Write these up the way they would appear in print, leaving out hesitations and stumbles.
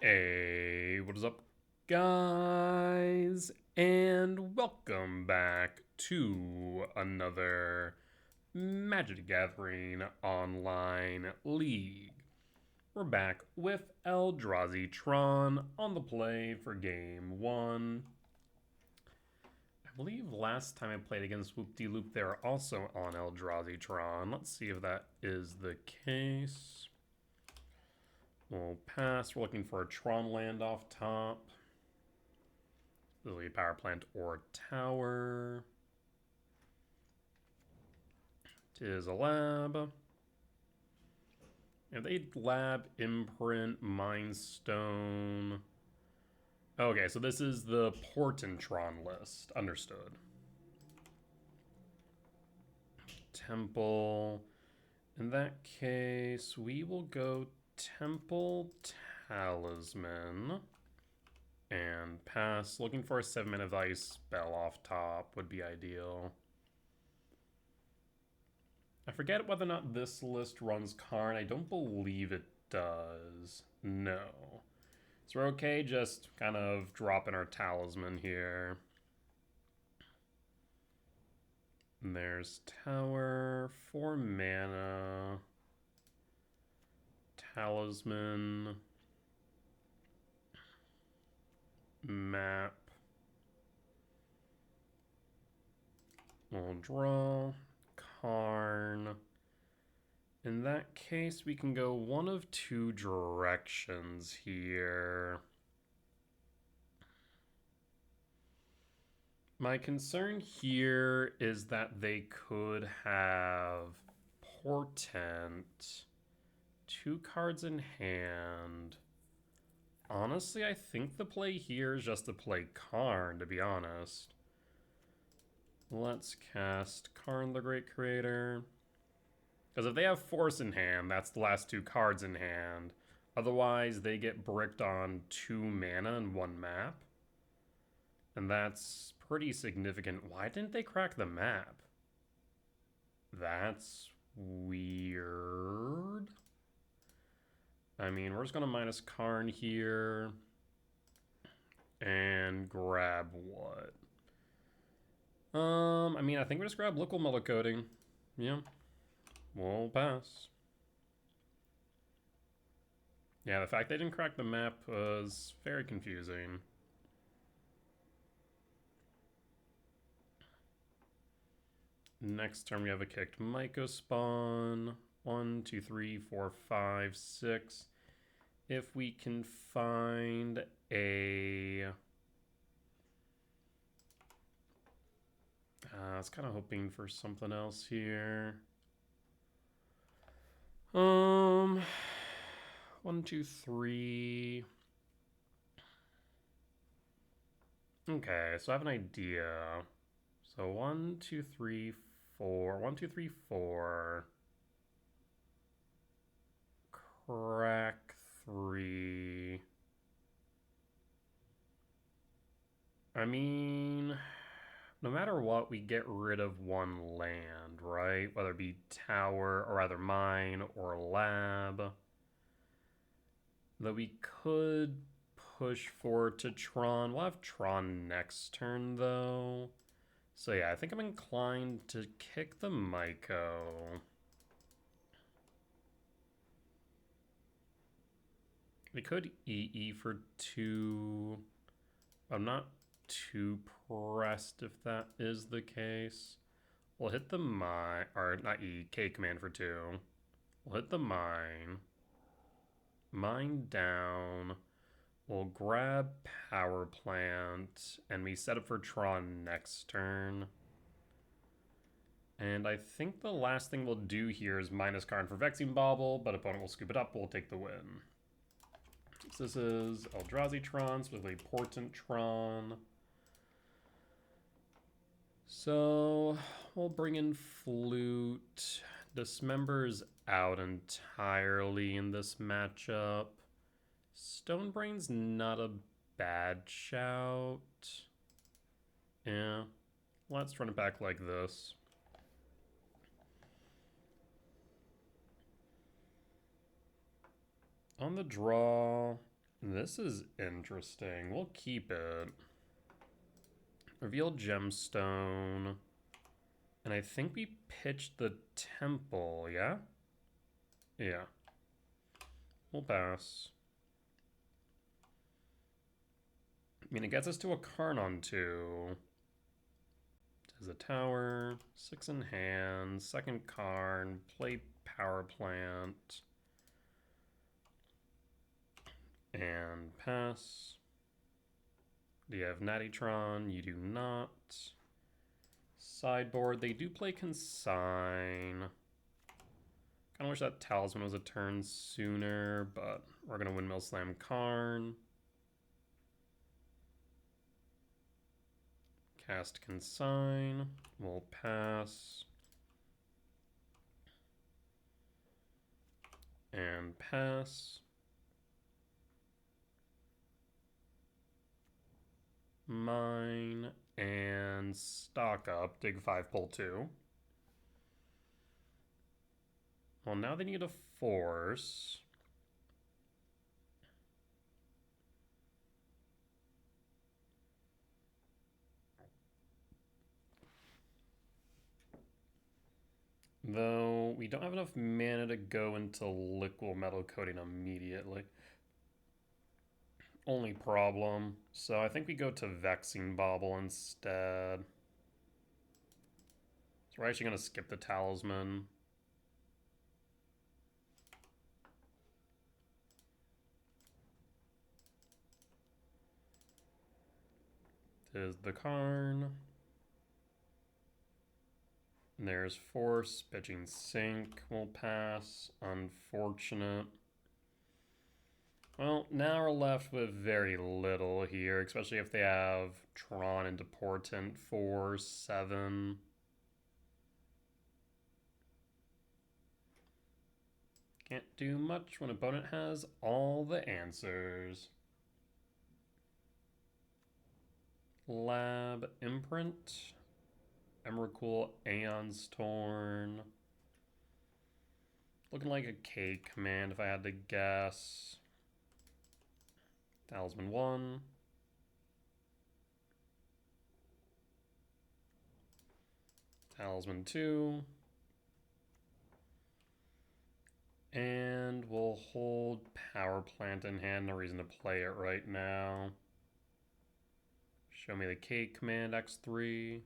Hey, what is up, guys? And welcome back to another Magic the Gathering online league. We're back with Eldrazi Tron on the play for game one. I believe last time I played against Whoop-De-Loop, they were also on Eldrazi Tron. Let's see if that is the case. We'll pass. We're looking for a Tron land off top. Lily power plant or tower. Tis a lab. Yeah, they lab, imprint, mind stone. Okay, so this is the Portentron list. Understood. Temple. In that case, we will go Temple Talisman and pass. Looking for a 7-mana value spell off top would be ideal. I forget whether or not this list runs Karn. I don't believe it does. No. So we're okay just kind of dropping our talisman here. And there's tower, 4 mana. Talisman. Map. We'll draw. Karn. In that case, we can go one of two directions here. My concern here is that they could have Portent, 2 cards in hand. Honestly, I think the play here is just to play Karn, to be honest. Let's cast Karn the Great Creator. Because if they have Force in hand, that's the last 2 cards in hand. Otherwise, they get bricked on 2 mana and 1 map. And that's pretty significant. Why didn't they crack the map? That's weird. I mean, we're just going to minus Karn here. And grab what? I mean, I think we just grab Liquid Metal Coating. Yeah. We'll pass. Yeah, the fact they didn't crack the map was very confusing. Next turn we have a kicked Myco spawn. 1, 2, 3, 4, 5, 6. If we can find a... I was kind of hoping for something else here. 1, 2, 3. Okay, so I have an idea. So 1, 2, 3, 4. 1, 2, 3, 4. Crack 3. I mean, no matter what, we get rid of 1 land, right? Whether it be tower, or either mine, or lab. Though we could push forward to Tron. We'll have Tron next turn, though. So yeah, I think I'm inclined to kick the Myco. We could EE for 2. I'm not too pressed if that is the case. We'll hit the mine, or not E, K command for 2. We'll hit the mine. Mine down. We'll grab power plant, and we set up for Tron next turn. And I think the last thing we'll do here is minus Karn for Vexing Bauble, but opponent will scoop it up, we'll take the win. So this is Eldrazi Tron, specifically Portent Tron. So we'll bring in Flute. Dismember's out entirely in this matchup. Stonebrain's not a bad shout. Yeah, let's run it back like this. On the draw, This is interesting. We'll keep it. Reveal gemstone. And I think we pitched the temple, yeah? Yeah. We'll pass. I mean, it gets us to a Karn 2. There's a tower, 6 in hand, second Karn, play power plant, and pass. Do you have Natty Tron? You do not. Sideboard, they do play Consign. Kind of wish that Talisman was a turn sooner, but we're going to Windmill Slam Karn. Cast Consign. We'll pass. And pass. Mine. And stock up. Dig 5, pull 2. Well, now they need a force. Though we don't have enough mana to go into liquid metal coating immediately. Only problem. So I think we go to Vexing Bauble instead. So we're actually going to skip the Talisman. There's the Karn. And there's Force, pitching Sink, will pass. Unfortunate. Well, now we're left with very little here, especially if they have Tron into Portent 4, 7. Can't do much when opponent has all the answers. Lab, Imprint, Emrakul, Aeon's Torn. Looking like a K command if I had to guess. Talisman 1. Talisman 2. And we'll hold Power Plant in hand. No reason to play it right now. Show me the K command, X3.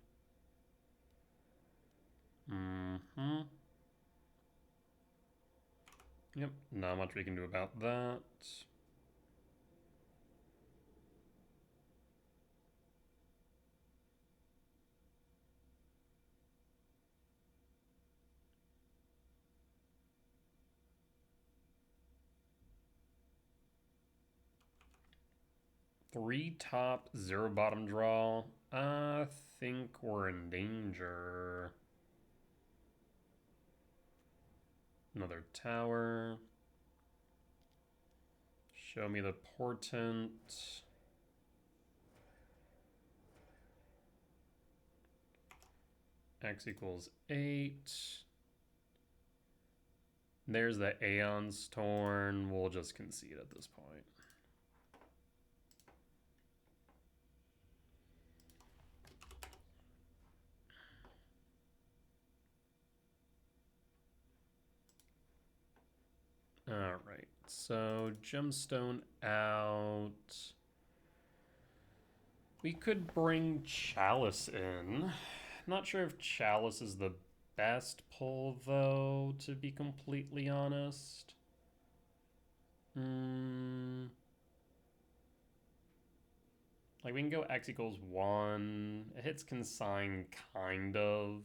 Yep, not much we can do about that. Three top, 0 bottom draw. I think we're in danger. Another tower. Show me the Portent. X equals 8. There's the Aeon's Torn. We'll just concede at this point. Alright, so gemstone out. We could bring Chalice in. Not sure if Chalice is the best pull, though, to be completely honest. Like, we can go X equals 1. It hits Consign, kind of.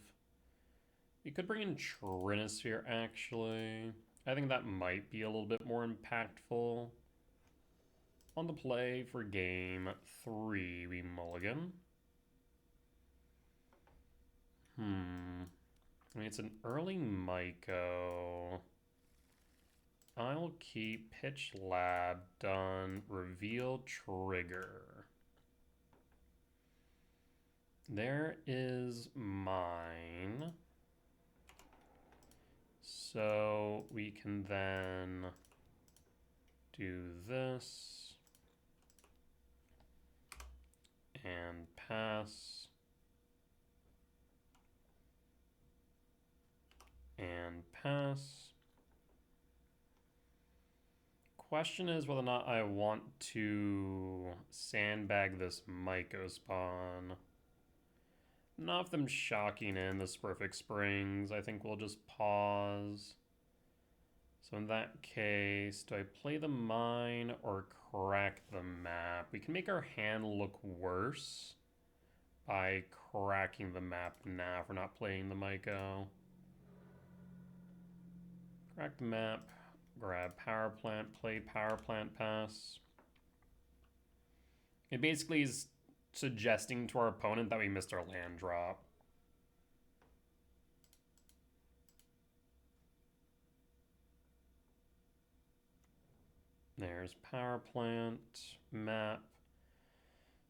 We could bring in Trinisphere, actually. I think that might be a little bit more impactful. On the play for game 3, we mulligan. I mean, it's an early Myco. I'll keep Pitch Lab done. Reveal Trigger. There is mine. So we can then do this. and pass. And pass. Question is whether or not I want to sandbag this Myco spawn. Not of them shocking in this Perfect Springs. I think we'll just pause. So in that case, do I play the mine or crack the map? We can make our hand look worse by cracking the map now if we're not playing the Myco. Crack the map, grab power plant, play power plant, pass. It basically is suggesting to our opponent that we missed our land drop. There's power plant, map.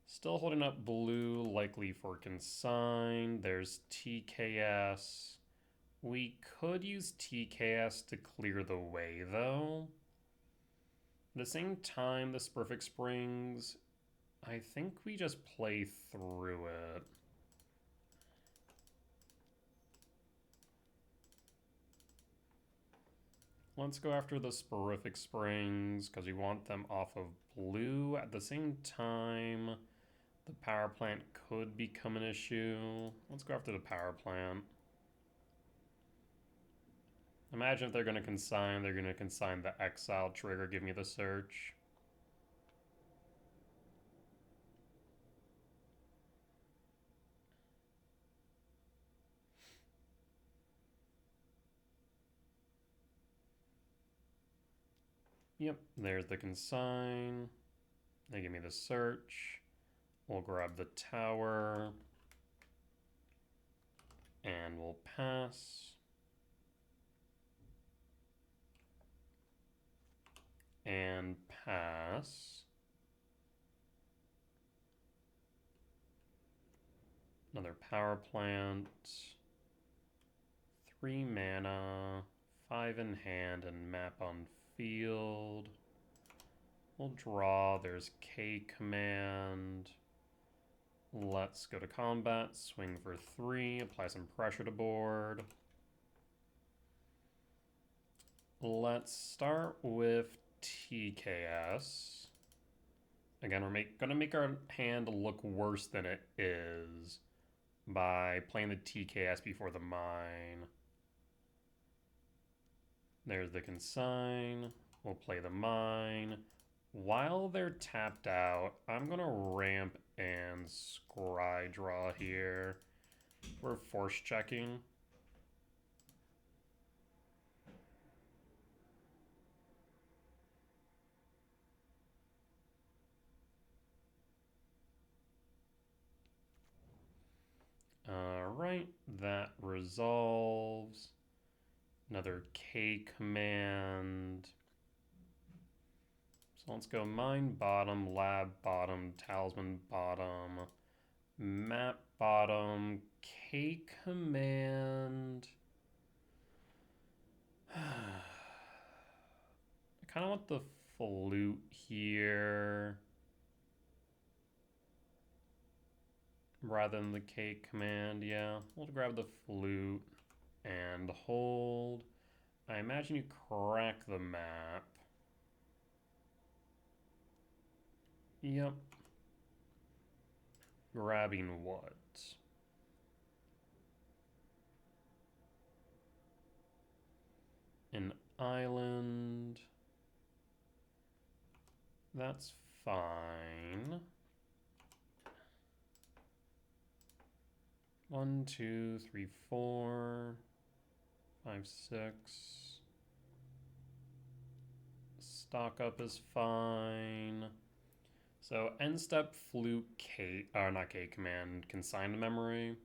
Still holding up blue, likely for consign. There's TKS. We could use TKS to clear the way, though. At the same time, this Perfect Springs, I think we just play through it. Let's go after the Sporific Springs because we want them off of blue. At the same time, the power plant could become an issue. Let's go after the power plant. Imagine if they're going to consign the exile trigger, give me the search. Yep, there's the consign. They give me the search. We'll grab the tower. And we'll pass. And pass. Another power plant. 3 mana. 5 in hand and map on field. We'll draw. There's K command. Let's go to combat. Swing for 3. Apply some pressure to board. Let's start with TKS. Again, we're going to make our hand look worse than it is by playing the TKS before the mine. There's the consign. We'll play the mine. While they're tapped out, I'm going to ramp and scry draw here. We're force checking. Alright, that resolves. Another K command. So let's go mine bottom, lab bottom, talisman bottom, map bottom, K command. I kind of want the flute here rather than the K command. Yeah, we'll grab the flute and hold. I imagine you crack the map. Yep. Grabbing what? An island. That's fine. 1, 2, 3, 4, 5, 6. Stock up is fine. So end step flute K, or not K command, consign to memory.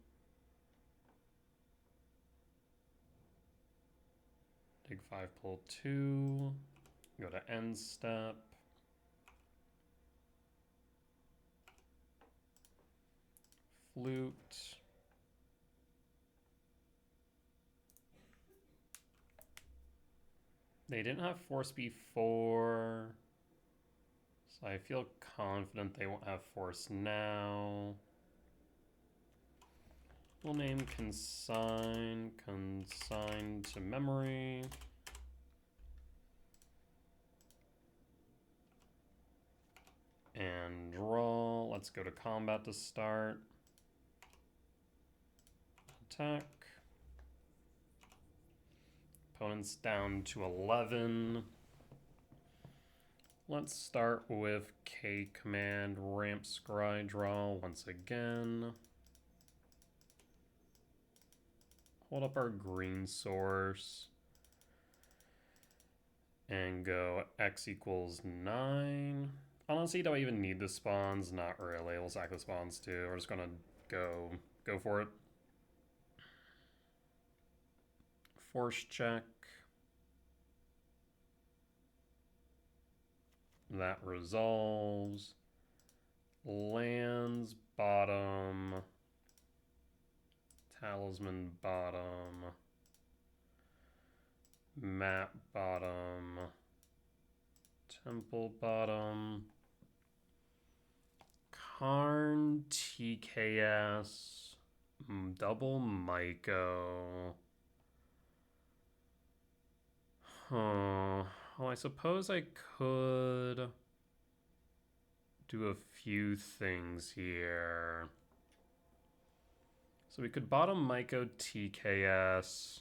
Dig 5, pull 2. Go to end step. Flute. They didn't have force before, So I feel confident they won't have force now. We'll name consign to memory. And draw. Let's go to combat to start. Attack. Opponent's down to 11. Let's start with K command, ramp scry draw once again. Hold up our green source. And go X equals 9. Honestly, do I even need the spawns? Not really. We'll sack the spawns too. We're just gonna go for it. Force check. That resolves. Lands bottom. Talisman bottom. Map bottom. Temple bottom. Karn TKS. Double Myco. Huh. Well, I suppose I could do a few things here. So we could bottom Myco TKS.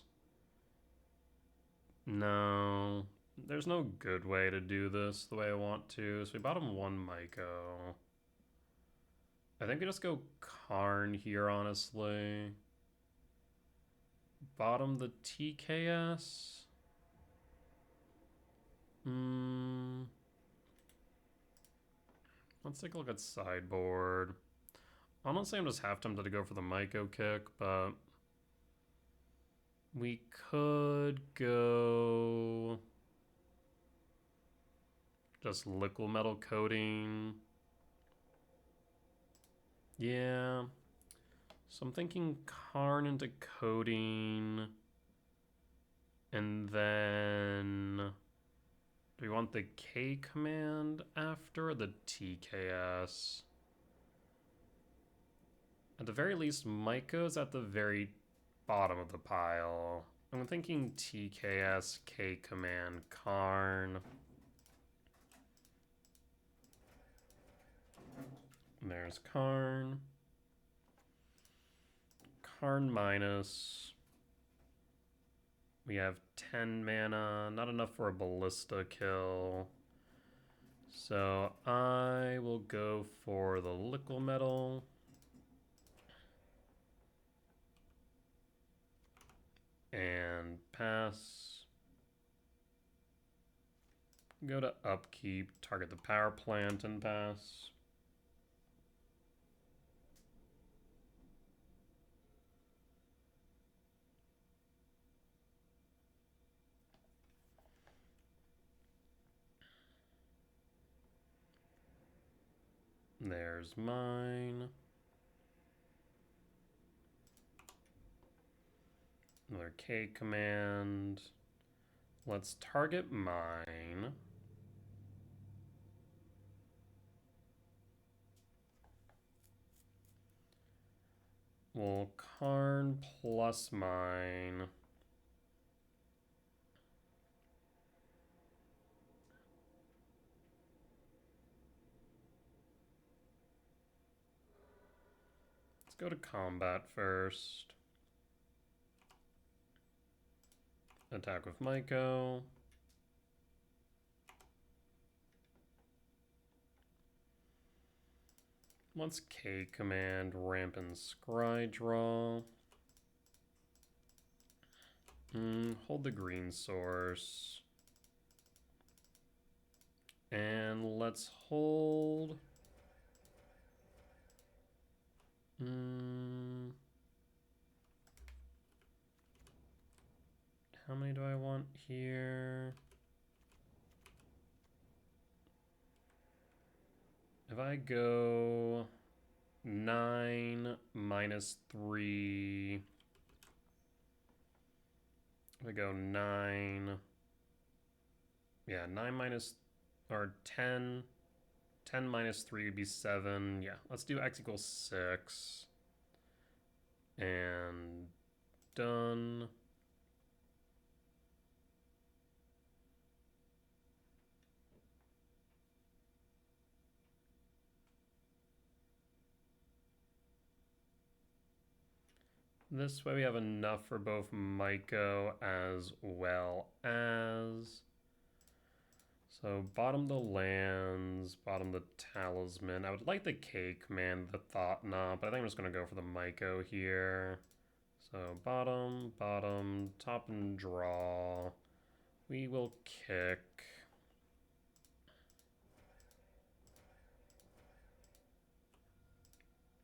No. There's no good way to do this the way I want to. So we bottom one Myco. I think we just go Karn here, honestly. Bottom the TKS. Let's take a look at sideboard. Honestly, I'm just half tempted to go for the Myco kick, but we could go just liquid metal coating. Yeah. So I'm thinking Karn into coating. And then do we want the K command after or the TKS? At the very least, Myco's at the very bottom of the pile. I'm thinking TKS, K command, Karn. There's Karn. Karn minus. We have 10 mana, not enough for a ballista kill. So I will go for the liquid metal. And pass. Go to upkeep, target the power plant and pass. There's mine. Another K command. Let's target mine. We'll Karn plus mine. Let's go to combat first. Attack with Myco. Let's K command, ramp and scry draw. Hold the green source. And let's hold. How many do I want here? If I go 9 minus 3, if I go 9, yeah, 9 minus, or 10 10 minus 3 would be 7. Yeah, let's do x equals 6. And done. This way we have enough for both MTGO as well as... So bottom the lands, bottom the talisman. I would like the K command, the thought knot, but I think I'm just going to go for the MTGO here. So bottom, bottom, top and draw. We will kick.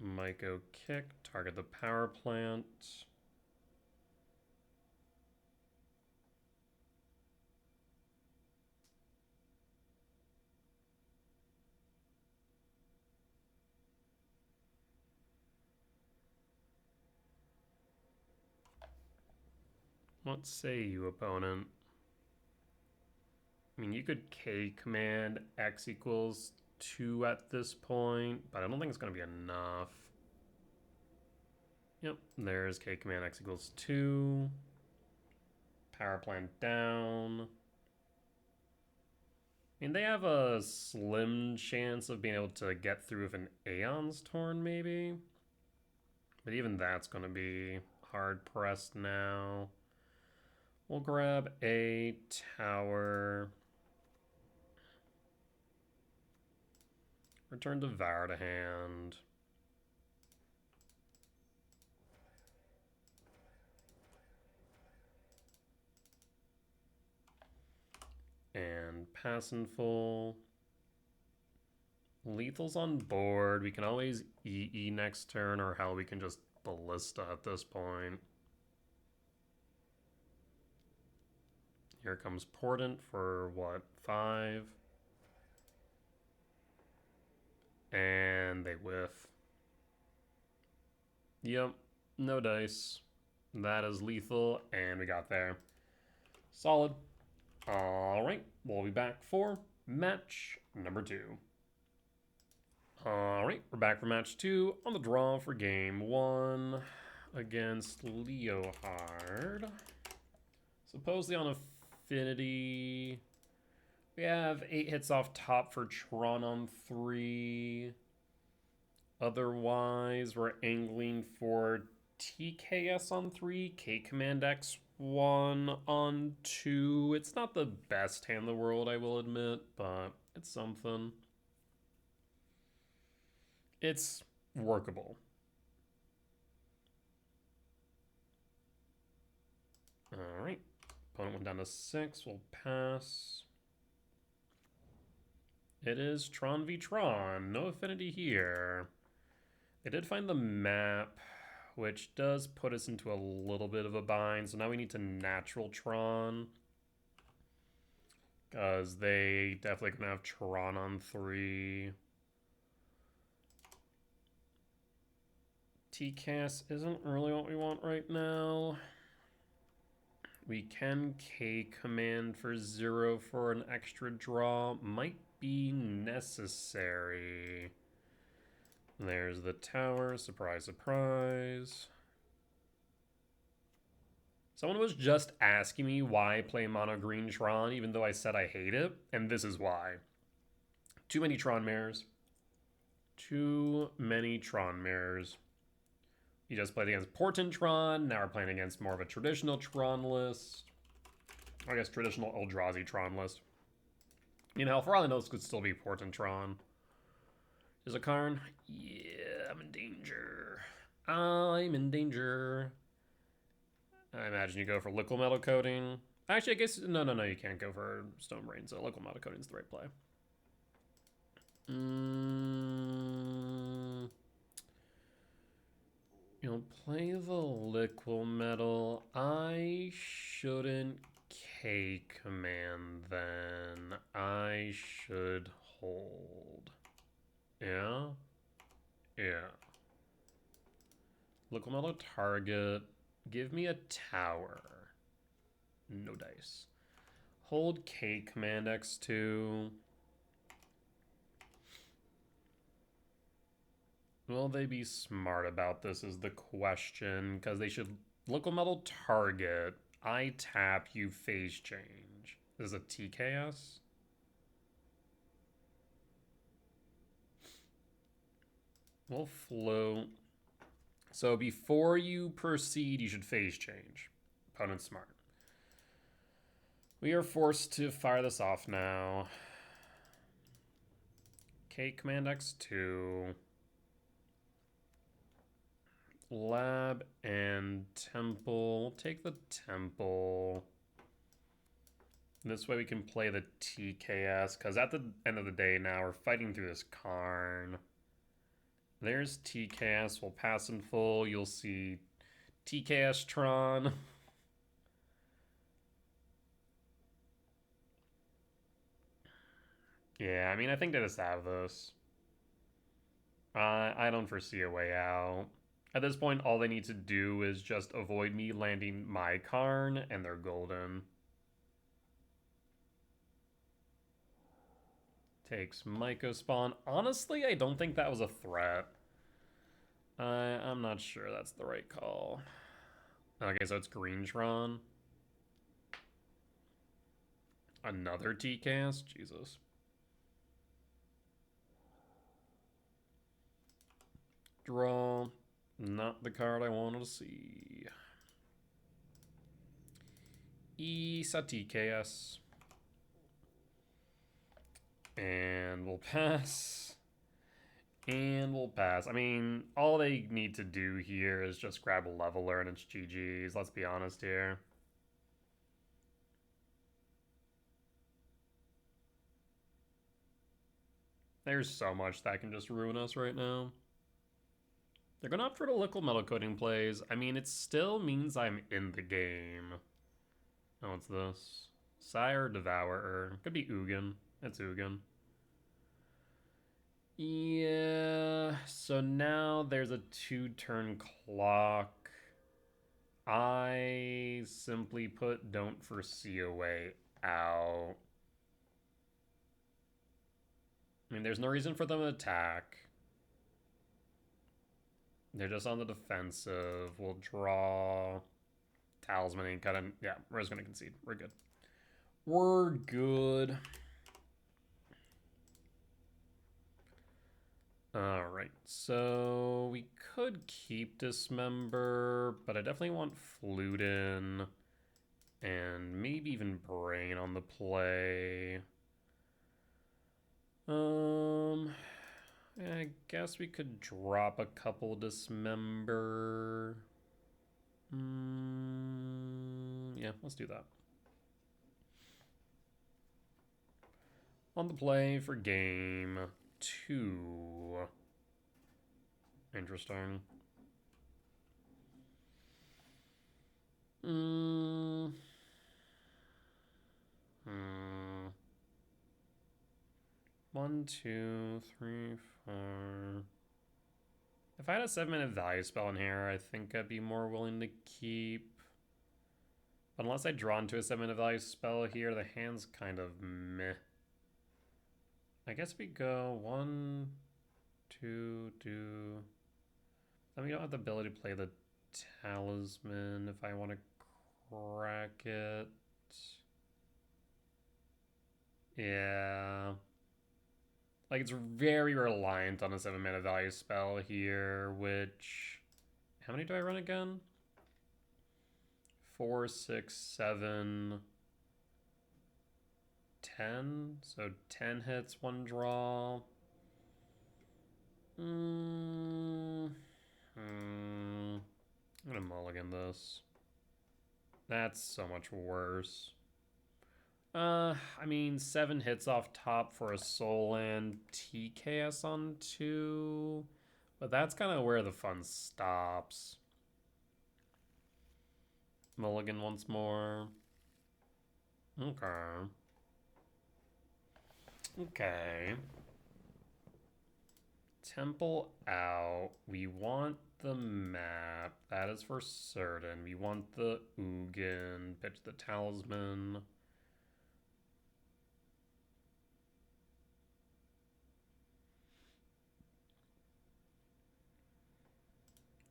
MTGO kick, target the power plant. What say you, opponent? I mean, you could K command X equals 2 at this point, but I don't think it's going to be enough. Yep, there's K command X equals 2. Power plant down. I mean, they have a slim chance of being able to get through with an Aeon's Torn, maybe. But even that's going to be hard pressed now. We'll grab a tower. Return Devour to hand. And pass in full. Lethal's on board. We can always EE next turn, or hell, we can just Ballista at this point. Here comes Portent for what, 5? And they whiff. Yep, no dice. That is lethal, and we got there. Solid. All right, we'll be back for match number 2. All right, we're back for match 2 on the draw for game 1 against Leohard. Supposedly on Affinity, we have 8 hits off top for Tron on 3. Otherwise, we're angling for TKS on 3, K Command X1 on 2. It's not the best hand in the world, I will admit, but it's something. It's workable. All right. Opponent went down to 6. We'll pass. It is Tron v Tron. No affinity here. They did find the map, which does put us into a little bit of a bind. So now we need to natural Tron, because they definitely can have Tron on 3. TCAS isn't really what we want right now. We can K command for 0 for an extra draw. Might be necessary. There's the tower. Surprise, surprise. Someone was just asking me why I play mono green Tron, even though I said I hate it. And this is why. Too many Tron mirrors. Too many Tron mirrors. You just played against Portent Tron. Now we're playing against more of a traditional Tron list. I guess traditional Eldrazi Tron list. You know, for all I know, this could still be Portent Tron. Is a Karn? Yeah, I'm in danger. I'm in danger. I imagine you go for liquid metal coating. Actually, I guess, no, you can't go for Stone Brain, so liquid metal coating is the right play. You'll play the liquid metal. I shouldn't K command then. I should hold. Yeah? Yeah. Liquid metal target. Give me a tower. No dice. Hold K command X2. Will they be smart about this is the question, because they should local metal target. I tap, you phase change. This is a TKS? We'll float. So before you proceed, you should phase change. Opponent's smart. We are forced to fire this off now. Okay, Command X2. Lab and Temple. We'll take the Temple. This way we can play the TKS, because at the end of the day now, we're fighting through this Karn. There's TKS. We'll pass in full. You'll see TKS Tron. Yeah, I mean, I think they just have this. I don't foresee a way out. At this point, all they need to do is just avoid me landing my Karn, and they're golden. Takes Myco Spawn. Honestly, I don't think that was a threat. I'm not sure that's the right call. Okay, so it's Green Tron. Another TCast? Jesus. Draw. Not the card I wanted to see. Isa TKS. And we'll pass. And we'll pass. I mean, all they need to do here is just grab a leveler and it's GG's. Let's be honest here. There's so much that can just ruin us right now. They're going to opt for the liquid metal coating plays. I mean, it still means I'm in the game. Oh, what's this? Sire Devourer. Could be Ugin. It's Ugin. Yeah, so now there's a 2-turn clock. I simply put don't foresee a way out. I mean, there's no reason for them to attack. They're just on the defensive. We'll draw Talisman and cut in. Yeah, we're just going to concede. We're good. We're good. Alright, so we could keep Dismember, but I definitely want Flute in, and maybe even Brain on the play. I guess we could drop a couple Dismember. Yeah, let's do that. On the play for game 2. Interesting. 1, 2, 3, 4. If I had a 7-minute value spell in here, I think I'd be more willing to keep. But unless I draw into a 7-minute value spell here, the hand's kind of meh. I guess we go 1, 2, 2. Then we don't have the ability to play the Talisman if I want to crack it. Yeah. Like, it's very reliant on a 7-mana value spell here, which... How many do I run again? 4, 6, 7... 10? So 10 hits, 1 draw. I'm gonna mulligan this. That's so much worse. I mean, 7 hits off top for a soul and TKS on 2. But that's kind of where the fun stops. Mulligan once more. Okay. Okay. Temple out. We want the map. That is for certain. We want the Ugin. Pitch the Talisman.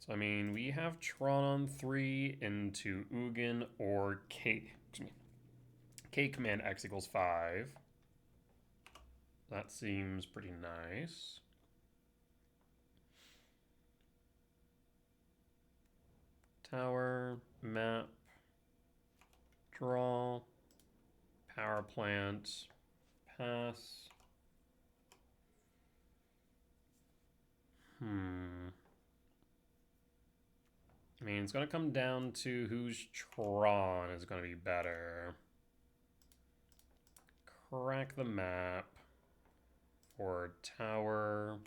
So, I mean, we have Tron on 3 into Ugin or K command X equals 5. That seems pretty nice. Tower, map, draw, power plant, pass. I mean, it's going to come down to whose Tron is going to be better. Crack the map for tower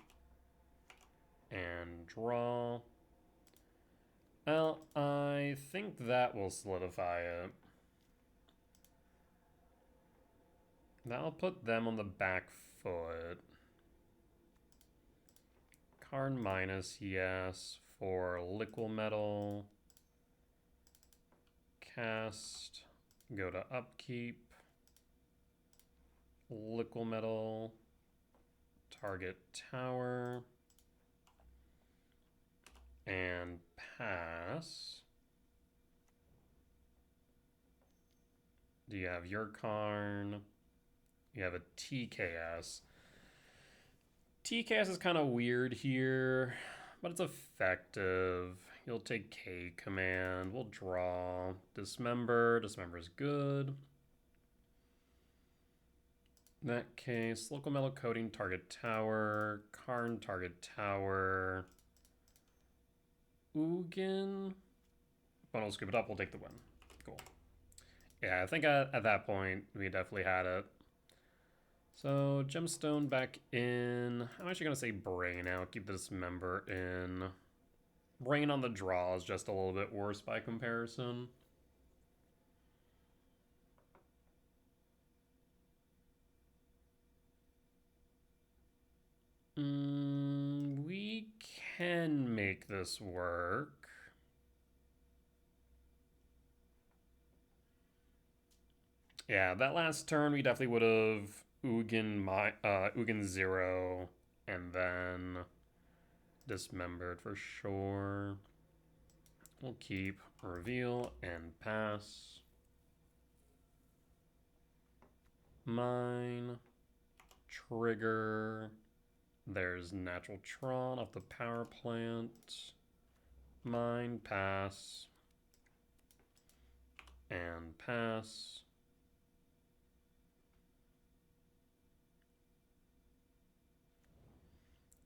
and draw. Well, I think that will solidify it. That'll put them on the back foot. Karn minus, yes, for liquid metal. Cast, go to upkeep. Liquid metal, target tower, and pass. Do you have your Karn? You have a TKS. TKS is kind of weird here, but it's effective. You'll take K command. We'll draw. Dismember. Dismember is good. In that case, local metal coating, target tower. Karn, target tower. Ugin. Bundle scoop it up. We'll take the win. Cool. Yeah, I think at that point, we definitely had it. So, gemstone back in. I'm actually going to say brain out. Keep the dismember in. Brain on the draw is just a little bit worse by comparison. We can make this work. Yeah, that last turn we definitely would have Ugin 0 and then dismembered for sure. We'll keep reveal and pass. Mine. Trigger. There's natural Tron off the power plant. Mine, pass. And pass.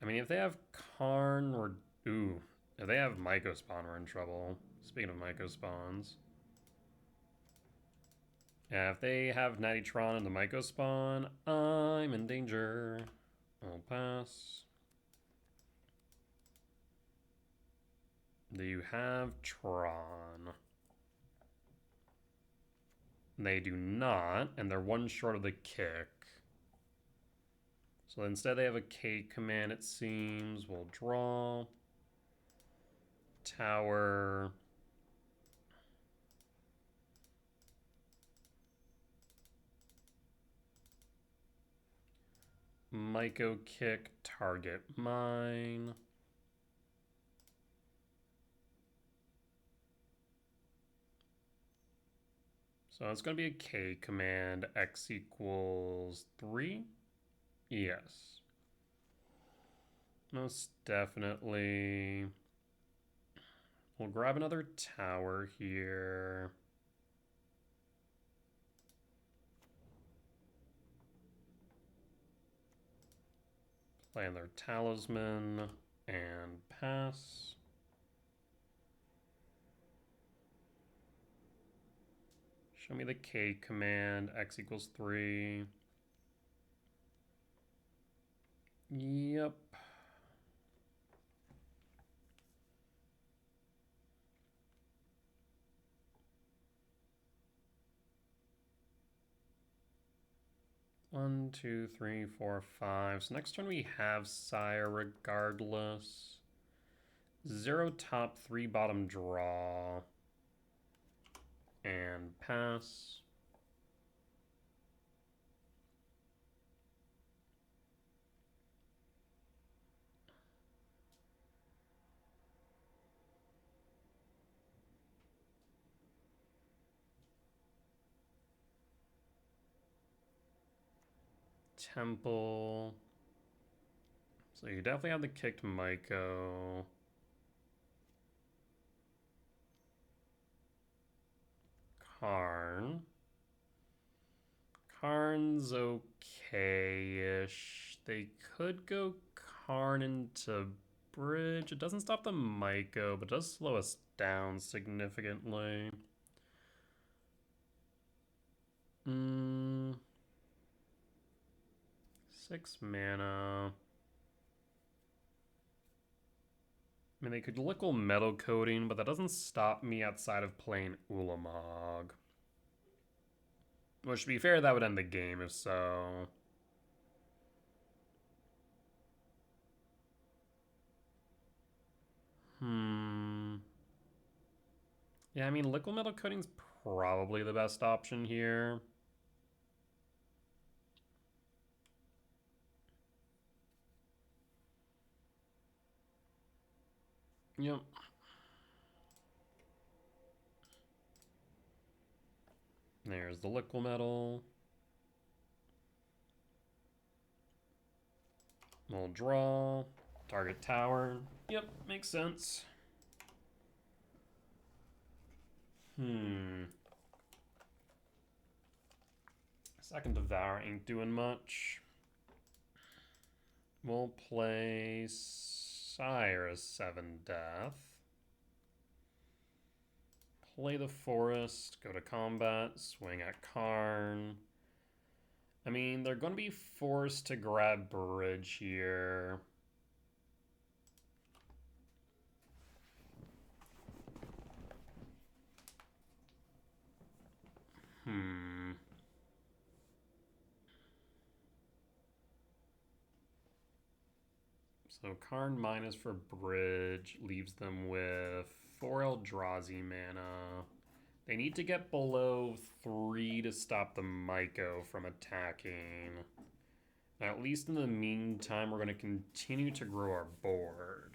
I mean, if they have Karn or... Ooh. If they have Myco Spawn, we're in trouble. Speaking of Myco Spawns. Yeah, if they have Natty Tron and the Myco Spawn, I'm in danger. I'll pass. Do you have Tron? They do not, and they're one short of the kick. So instead they have a K command, it seems. We'll draw. Tower. Myco kick, target mine. So it's going to be a K command, X equals 3? Yes. Most definitely. We'll grab another tower here. Play another talisman and pass. Show me the K command, X equals 3. Yep. One, two, three, four, five. So next turn we have Sire regardless. 0 top, 3 bottom draw. And pass. Temple. So you definitely have the kicked Maiko. Karn. Karn's okay-ish. They could go Karn into Bridge. It doesn't stop the Maiko, but does slow us down significantly. 6 mana. I mean, they could Liquid Metal Coating, but that doesn't stop me outside of playing Ulamog. Which, to be fair, that would end the game if so. Yeah, I mean, Liquid Metal Coating's probably the best option here. Yep. There's the Liquid Metal. We'll draw. Target tower. Yep, makes sense. Second Devour ain't doing much. We'll play Sire 7 Death. Play the Forest, go to combat, swing at Karn. I mean, they're going to be forced to grab Bridge here. So Karn minus for Bridge leaves them with 4 Eldrazi mana. They need to get below 3 to stop the Maiko from attacking. At least in the meantime, we're going to continue to grow our board.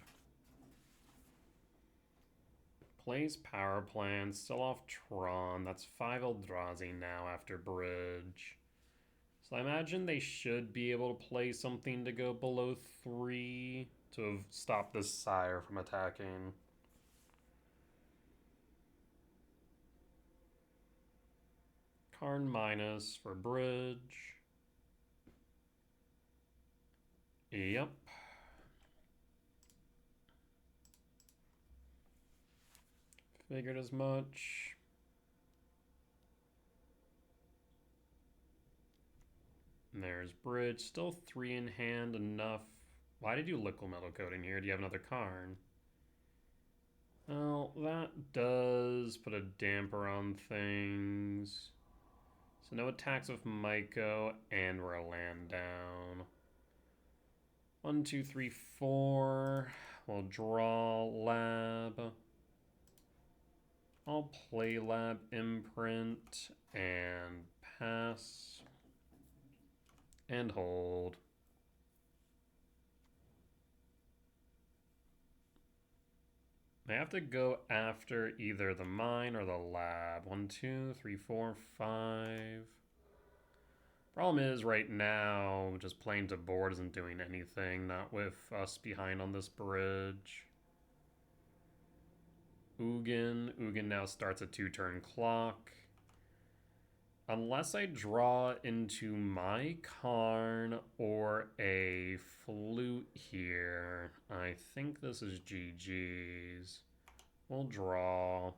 Plays Power Plant, still off Tron. That's 5 Eldrazi now after Bridge. So I imagine they should be able to play something to go below 3 to stop this Sire from attacking. Karn minus for Bridge. Yep. Figured as much. And there's Bridge. Still 3 in hand, enough. Why did you Liquid Metal Coating here? Do you have another Karn? Well, that does put a damper on things. So no attacks with Maiko, and we're a land down. 1, 2, 3, 4. We'll draw Lab. I'll play Lab Imprint and pass. And hold. I have to go after either the mine or the lab. 1, 2, 3, 4, 5. Problem is, right now, just playing to board isn't doing anything. Not with us behind on this bridge. Ugin. Ugin now starts a 2-turn clock. Unless I draw into my Karn or a Flute here, I think this is GG's. We'll draw.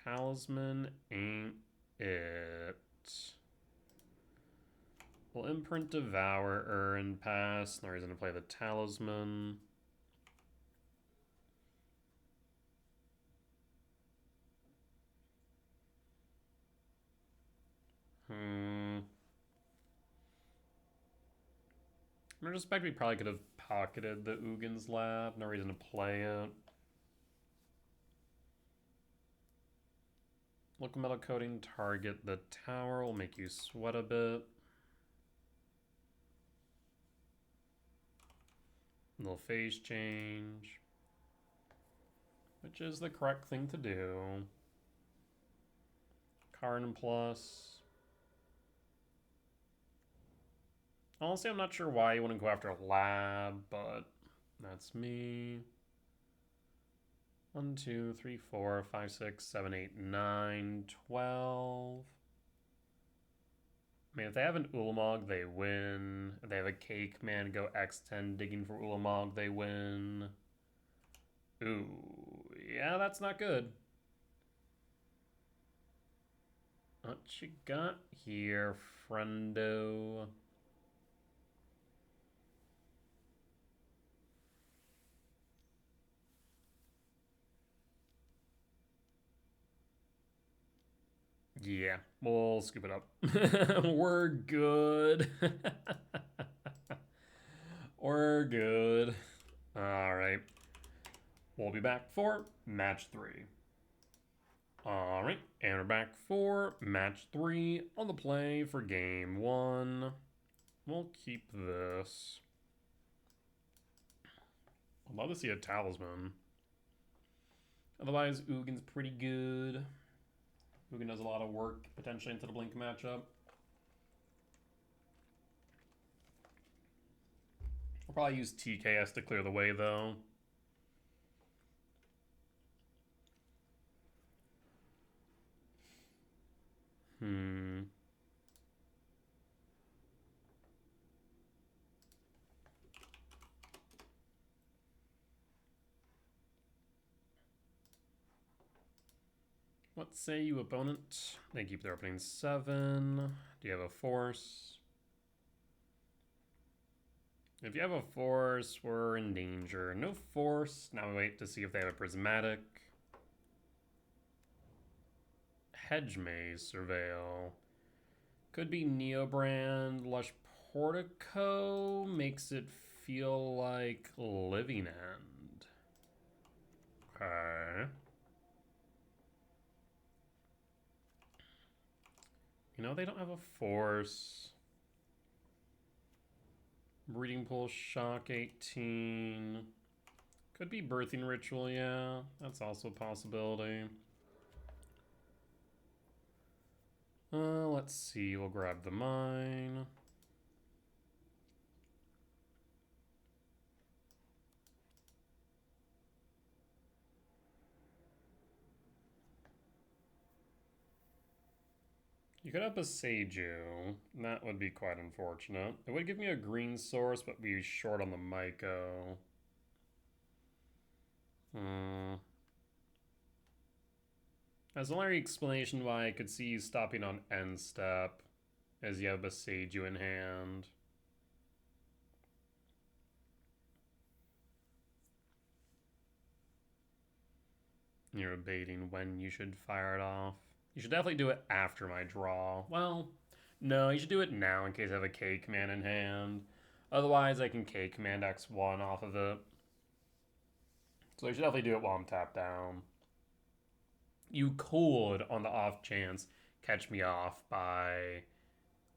Talisman ain't it. We'll imprint Devourer and pass. No reason to play the Talisman. In retrospect, we probably could have pocketed the Ugin's Lab. No reason to play it. Liquid Metal Coating, target the tower, will make you sweat a bit. A little phase change, which is the correct thing to do. Karn plus. Honestly, I'm not sure why you wouldn't go after Lab, but that's me. 1, 2, 3, 4, 5, 6, 7, 8, 9, 12. I mean, if they have an Ulamog, they win. If they have a Cake Man, go X10 digging for Ulamog, they win. Ooh, yeah, that's not good. What you got here, friendo? Yeah, we'll scoop it up. We're good. We're good. All right. We'll be back for match 3. All right, and we're back for match 3 on the play for game 1. We'll keep this. I'd love to see a talisman. Otherwise, Ugin's pretty good. Ugin does a lot of work potentially into the Blink matchup. I'll probably use TKS to clear the way, though. What say you, opponent? They keep their opening 7. Do you have a force? If you have a force, we're in danger. No force. Now we wait to see if they have a prismatic. Hedge Maze Surveil. Could be Neobrand. Lush Portico makes it feel like Living End. Okay. You know, they don't have a force. Breeding Pool, Shock 18. Could be Birthing Ritual, yeah. That's also a possibility. Let's see. We'll grab the mine. You could have a Seiju. That would be quite unfortunate. It would give me a green source, but be short on the Myco. That's the only explanation why I could see you stopping on end step, as you have a Seiju in hand. You're debating when you should fire it off. You should definitely do it after my draw. Well, no, you should do it now in case I have a K command in hand. Otherwise, I can K command X1 off of it. So I should definitely do it while I'm tapped down. You could, on the off chance, catch me off by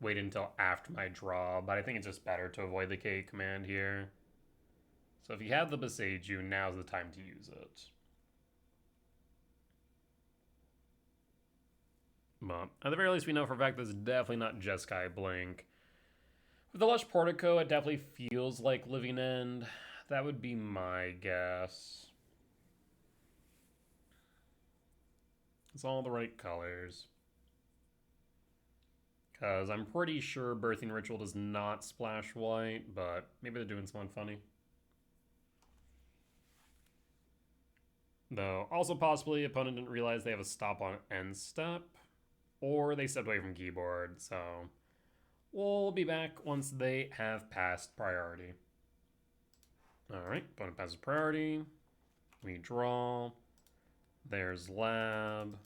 waiting until after my draw, but I think it's just better to avoid the K command here. So if you have the Beseiju, now's the time to use it. But at the very least, we know for a fact this is definitely not Jeskai Blink. With the Lush Portico, it definitely feels like Living End. That would be my guess. It's all the right colors. Because I'm pretty sure Birthing Ritual does not splash white, but maybe they're doing something funny. Though, also possibly, opponent didn't realize they have a stop on end step, or they stepped away from keyboard, so we'll be back once they have passed priority. Alright, opponent passes priority. We draw. There's Lab.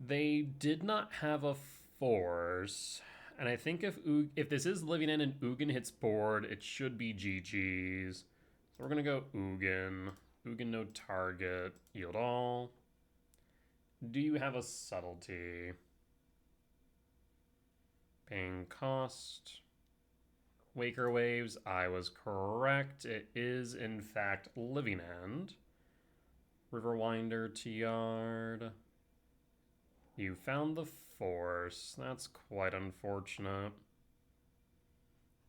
They did not have a force, and I think if this is Living End and Ugin hits board, it should be GG's. So we're going to go Ugin. Ugin no target. Yield all. Do you have a Subtlety? Paying cost. Waker Waves. I was correct. It is, in fact, Living End. Riverwinder to yard. You found the force. That's quite unfortunate.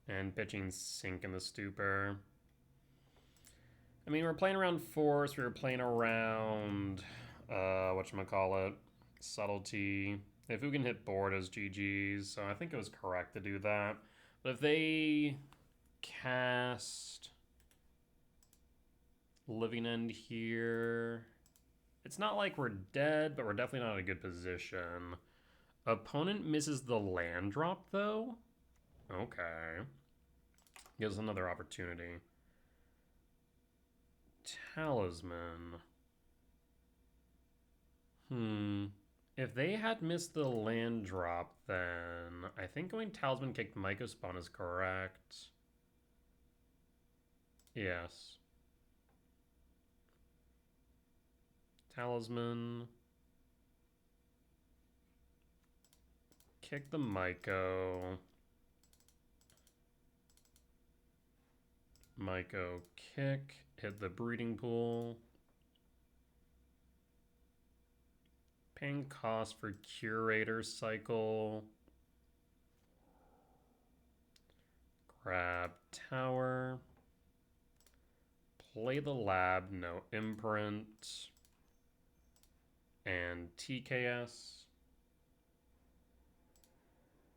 And pitching Sink in the Stupor. I mean, we're playing around Force, we were playing around, whatchamacallit, Subtlety. If we can hit board as GG's, so I think it was correct to do that. But if they cast Living End here, it's not like we're dead, but we're definitely not in a good position. Opponent misses the land drop, though? Okay. Gives us another opportunity. Talisman. If they had missed the land drop, then I think going Talisman kicked Myco Spawn is correct. Yes. Talisman. Kick the Myco. Myco kick. Hit the breeding pool. Paying cost for Curator cycle. Grab Tower. Play the Lab, no Imprint. And TKS.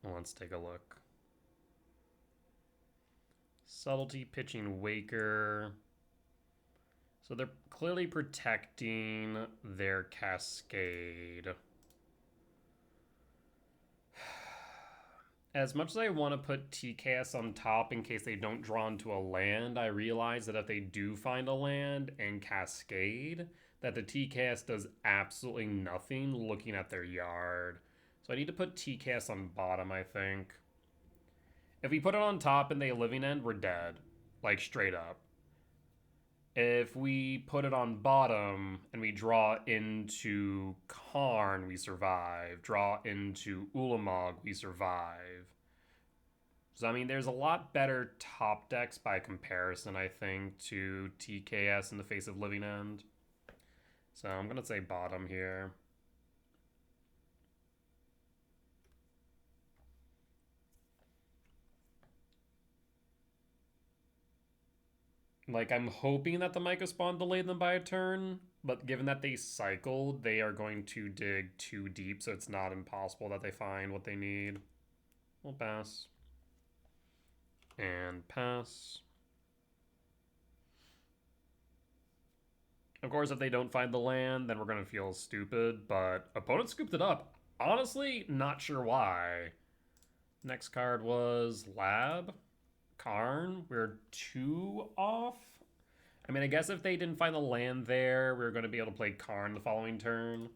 Well, let's take a look. Subtlety pitching Waker. So they're clearly protecting their Cascade. As much as I want to put TKS on top in case they don't draw into a land, I realize that if they do find a land and Cascade, that the TKS does absolutely nothing looking at their yard. So I need to put TKS on bottom, I think. If we put it on top and they Living End, we're dead. Like, straight up. If we put it on bottom and we draw into Karn, we survive. Draw into Ulamog, we survive. So, I mean, there's a lot better top decks by comparison, I think, to TKS in the face of Living End. So I'm going to say bottom here. Like, I'm hoping that the Myco Spawn delayed them by a turn, but given that they cycled, they are going to dig too deep, so it's not impossible that they find what they need. We'll pass. And pass. Of course, if they don't find the land, then we're going to feel stupid, but opponent scooped it up. Honestly, not sure why. Next card was Lab. Karn. We're 2 off. I mean, I guess if they didn't find the land there, we were going to be able to play Karn the following turn.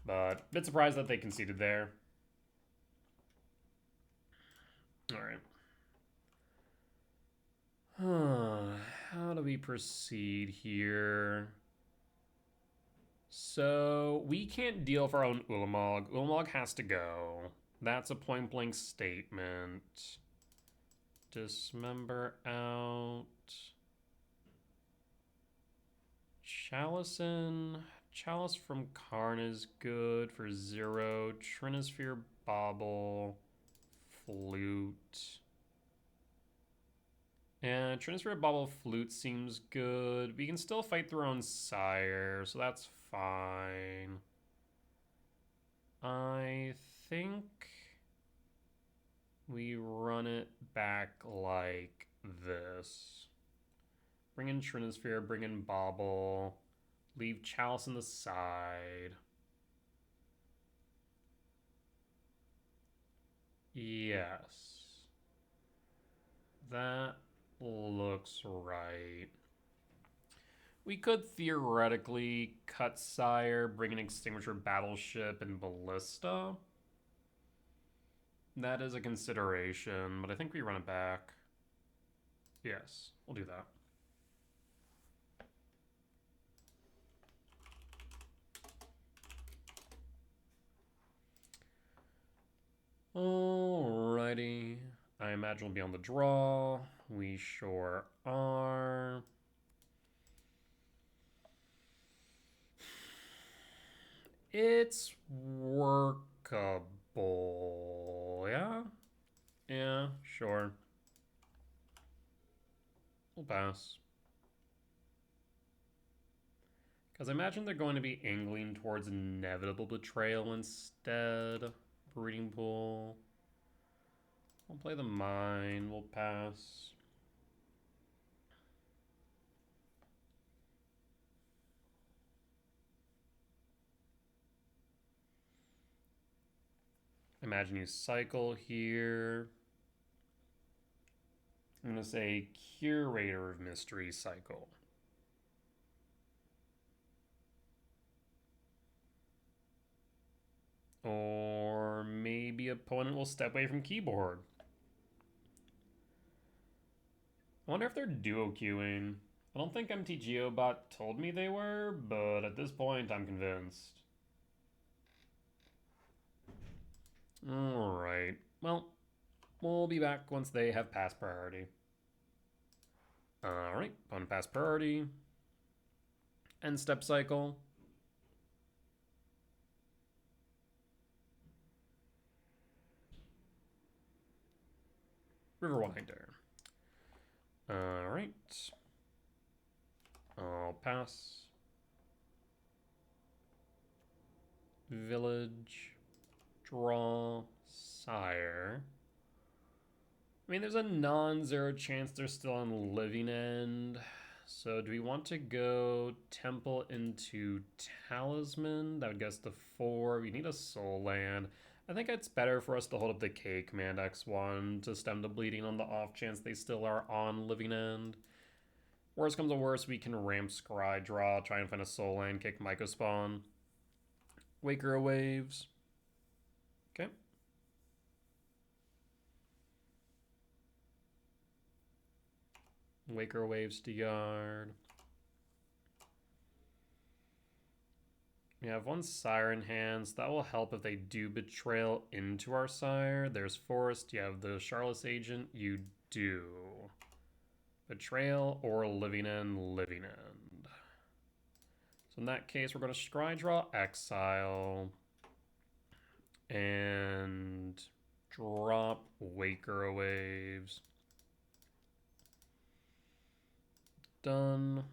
But a bit surprised that they conceded there. Alright. How do we proceed here? So, we can't deal for our own Ulamog. Ulamog has to go. That's a point-blank statement. Dismember out. Chalice in. Chalice from Karn is good for 0. Trinisphere Bauble. Flute. And Trinisphere Bauble Flute seems good. We can still fight through our own Sire, so that's fine. I think we run it back like this. Bring in Trinisphere, bring in Bauble, leave Chalice on the side. Yes. That looks right. We could theoretically cut Sire, bring an Extinguisher Battleship, and Ballista. That is a consideration, but I think we run it back. Yes, we'll do that. Alrighty. I imagine we'll be on the draw. We sure are. It's workable. Yeah? Yeah, sure. We'll pass. Because I imagine they're going to be angling towards inevitable betrayal instead. Breeding pool. We'll play the mine. We'll pass. Imagine you cycle here. I'm going to say Curator of Mystery cycle. Or maybe opponent will step away from keyboard. I wonder if they're duo queuing. I don't think MTGO bot told me they were, but at this point I'm convinced. Alright, well, we'll be back once they have pass priority. Alright, opponent pass priority. End step cycle. Riverwinder. Alright. I'll pass. Village. Draw. Sire. I mean, there's a non-zero chance they're still on living end. So do we want to go Temple into Talisman? That would get us to 4. We need a Soul Land. I think it's better for us to hold up the K command X1 to stem the bleeding on the off chance they still are on living end. Worst comes to worst, we can ramp Scry Draw, try and find a Soul Land, kick Myco Spawn. Waker Waves. Okay. Waker Waves to yard. We have one Sire in hands. That will help if they do Betrayal into our Sire. There's Forest. You have the Charlotte's Agent. You do. Betrayal or Living End, Living End. So in that case, we're going to Scry Draw Exile and drop Waker Waves. Done.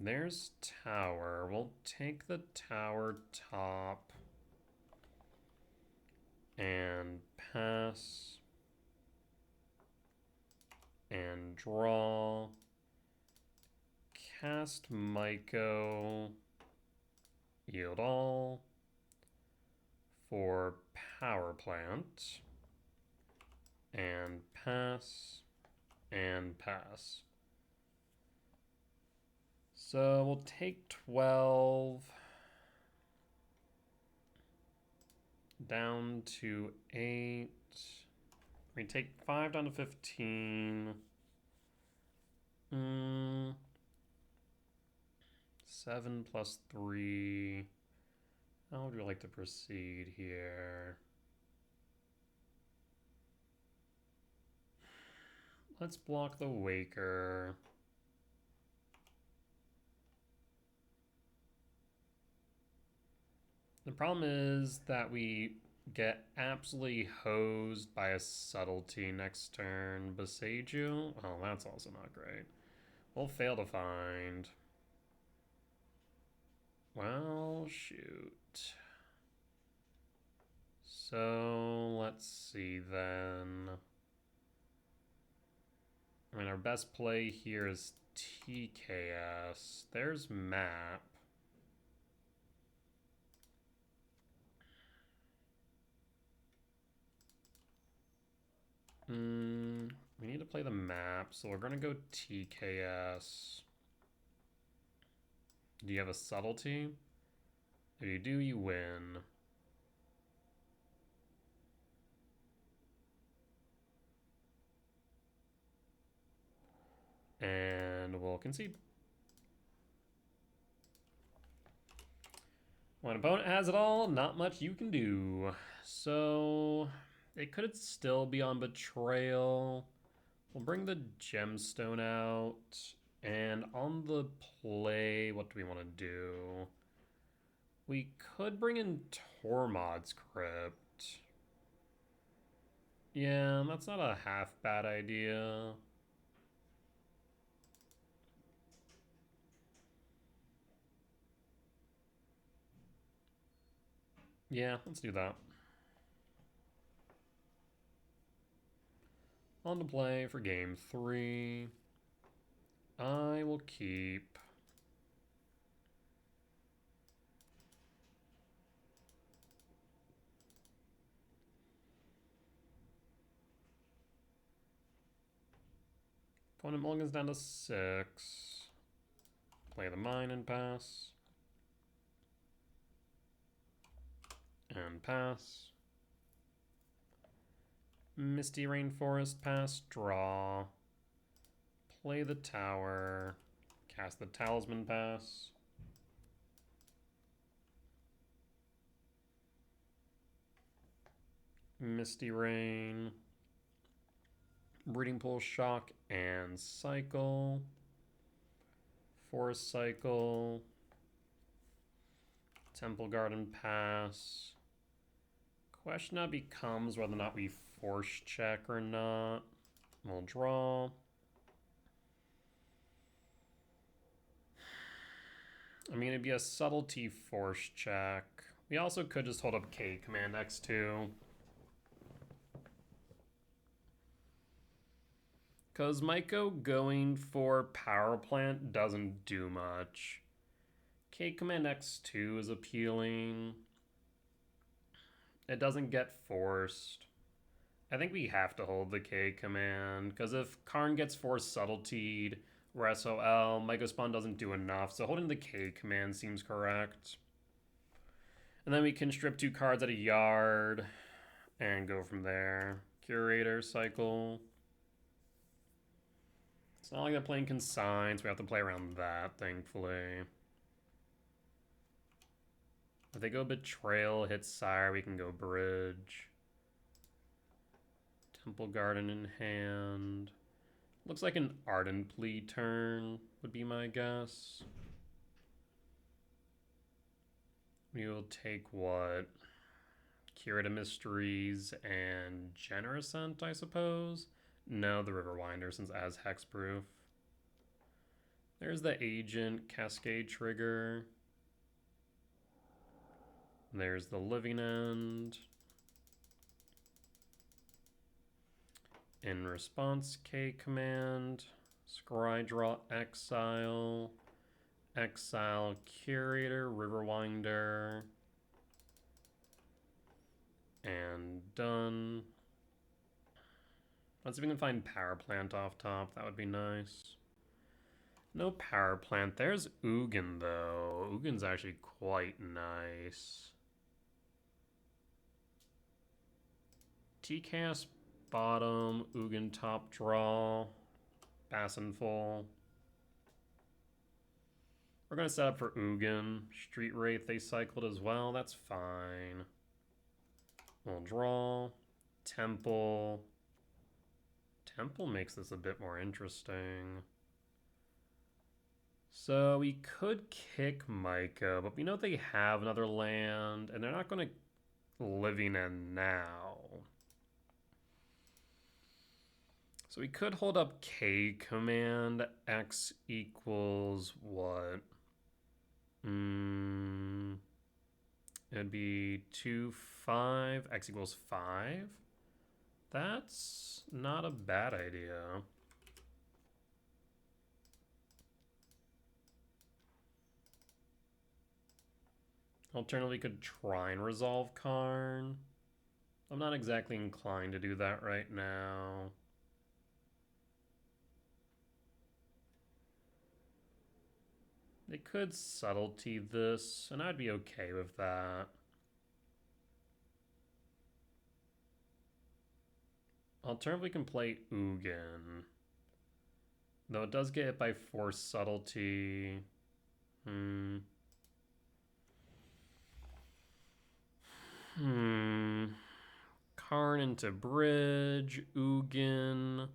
There's tower. We'll take the tower top and pass and draw. Cast Myco. Yield all for power plant and pass and pass. So we'll take 12 down to 8. We take 5 down to 15. 7 plus 3. How would we like to proceed here? Let's block the Waker. The problem is that we get absolutely hosed by a Subtlety next turn. Boseiju? Oh, that's also not great. We'll fail to find. Well, shoot. So, let's see then. I mean, our best play here is TKS. There's map. We need to play the map, so we're going to go TKS. Do you have a Subtlety? If you do, you win. And we'll concede. When an opponent has it all, not much you can do. So it could still be on Betrayal. We'll bring the Gemstone out. And on the play, what do we want to do? We could bring in Tormod's Crypt. Yeah, that's not a half bad idea. Yeah, let's do that. On to play for game 3. I will keep opponent mulligans down to 6. Play the mine and pass. And pass. Misty Rainforest, pass, draw. Play the tower. Cast the Talisman, pass. Misty Rain. Breeding Pool, Shock, and Cycle. Forest Cycle. Temple Garden, pass. Question now becomes whether or not we force check or not. We'll draw. I mean, it'd be a subtlety force check. We also could just hold up K command X2. Because Maiko going for Power Plant doesn't do much. K command X2 is appealing. It doesn't get forced. I think we have to hold the K command, because if Karn gets forced subtletied, we're SOL, Maiko Spawn doesn't do enough, so holding the K command seems correct. And then we can strip 2 cards at a yard and go from there. Curator cycle. It's not like they're playing consigns, we have to play around that, thankfully. If they go Betrayal, hit Sire, we can go Bridge. Temple Garden in hand. Looks like an Ardent Plea turn would be my guess. We will take what? Curative Mysteries and Generosent, I suppose? No, the Riverwinder, since as hexproof. There's the Agent Cascade trigger. There's the Living End. In response, K command. Scry draw exile. Exile Curator, Riverwinder. And done. Let's see if we can find Power Plant off top. That would be nice. No Power Plant. There's Ugin, though. Ugin's actually quite nice. TKS bottom, Ugin top draw, Bassin full. We're going to set up for Ugin. Street Wraith they cycled as well. That's fine. We'll draw. Temple. Temple makes this a bit more interesting. So we could kick Micah, but we know they have another land, and they're not going to Living End now. So we could hold up K command. X equals what? It'd be 2, 5. X equals 5. That's not a bad idea. Alternatively, we could try and resolve Karn. I'm not exactly inclined to do that right now. They could subtlety this, and I'd be okay with that. Alternatively, we can play Ugin. Though it does get hit by Force Subtlety. Karn into Bridge, Ugin.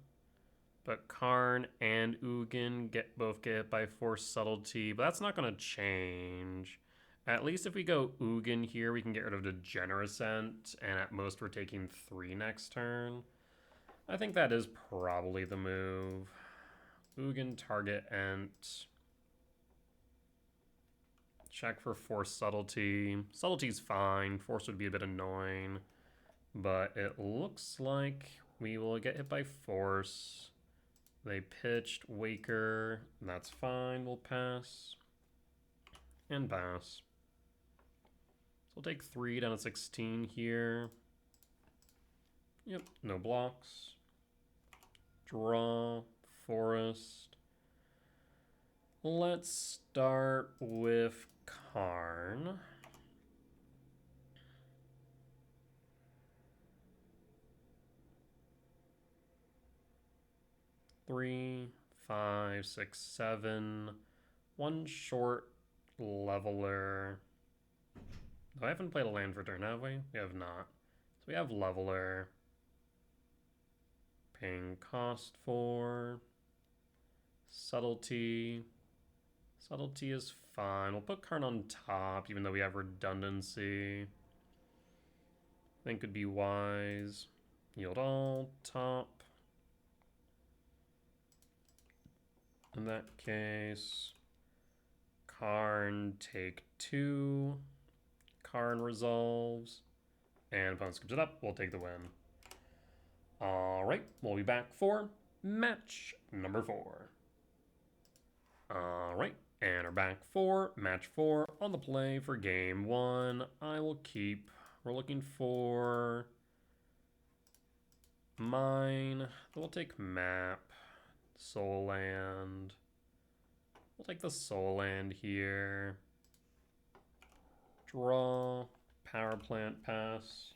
But Karn and Ugin both get hit by Force Subtlety, but that's not going to change. At least if we go Ugin here, we can get rid of Degenerascent, and at most we're taking 3 next turn. I think that is probably the move. Ugin, target Ent. Check for Force Subtlety. Subtlety's fine. Force would be a bit annoying. But it looks like we will get hit by Force. They pitched Waker. That's fine. We'll pass. And pass. So we'll take 3 down to 16 here. Yep, no blocks. Draw. Forest. Let's start with Karn. Three, 5, 6, 7. One short leveler. Oh, I haven't played a land for turn, have we? We have not. So we have leveler. Paying cost for. Subtlety. Subtlety is fine. We'll put Karn on top, even though we have redundancy. I think could be wise. Yield all, top. In that case, Karn take 2. Karn resolves. And opponent scoops it up. We'll take the win. Alright, we'll be back for match number 4. Alright, and we're back for match 4 on the play for game 1. I will keep. We're looking for mine. We'll take map. Soul land. We'll take the soul land here. Draw. Power plant pass.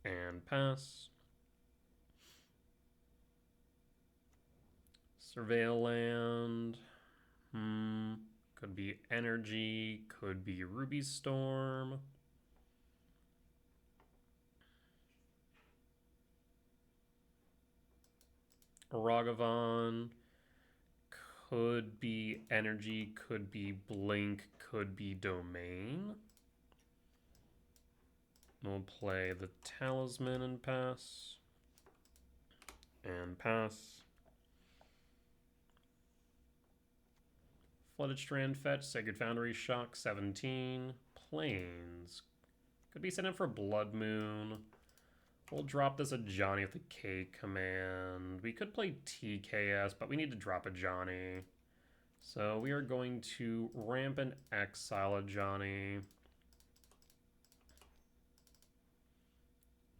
And pass. Surveil land. Could be energy. Could be Ruby Storm. Ragavan. Could be energy, could be blink, could be domain. We'll play the talisman and pass. And pass. Flooded Strand fetch, Sacred Foundry, shock 17. Plains. Could be sent in for Blood Moon. We'll drop this a Johnny with the K command. We could play TKS, but we need to drop a Johnny. So we are going to ramp and exile a Johnny.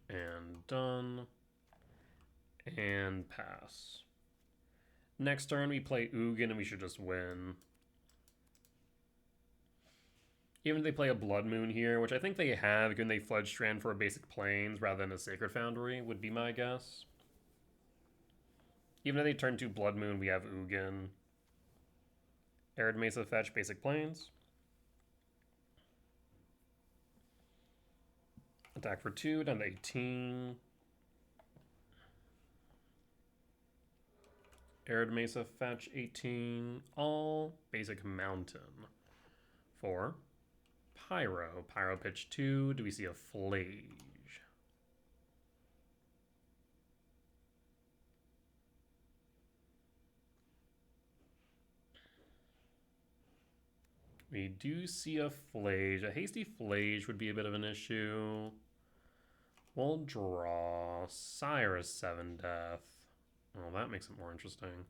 And done. And pass. Next turn we play Ugin and we should just win. Even if they play a Blood Moon here, which I think they have, given they Flood Strand for a basic Plains rather than a Sacred Foundry, would be my guess. Even if they turn to Blood Moon, we have Ugin. Arid Mesa fetch, basic Plains. Attack for 2, down to 18. Arid Mesa fetch, 18. All basic Mountain. 4. Pyro. Pyro pitch 2. Do we see a Flage? We do see a Flage. A hasty Flage would be a bit of an issue. We'll draw Cyrus 7 Death. Oh, that makes it more interesting.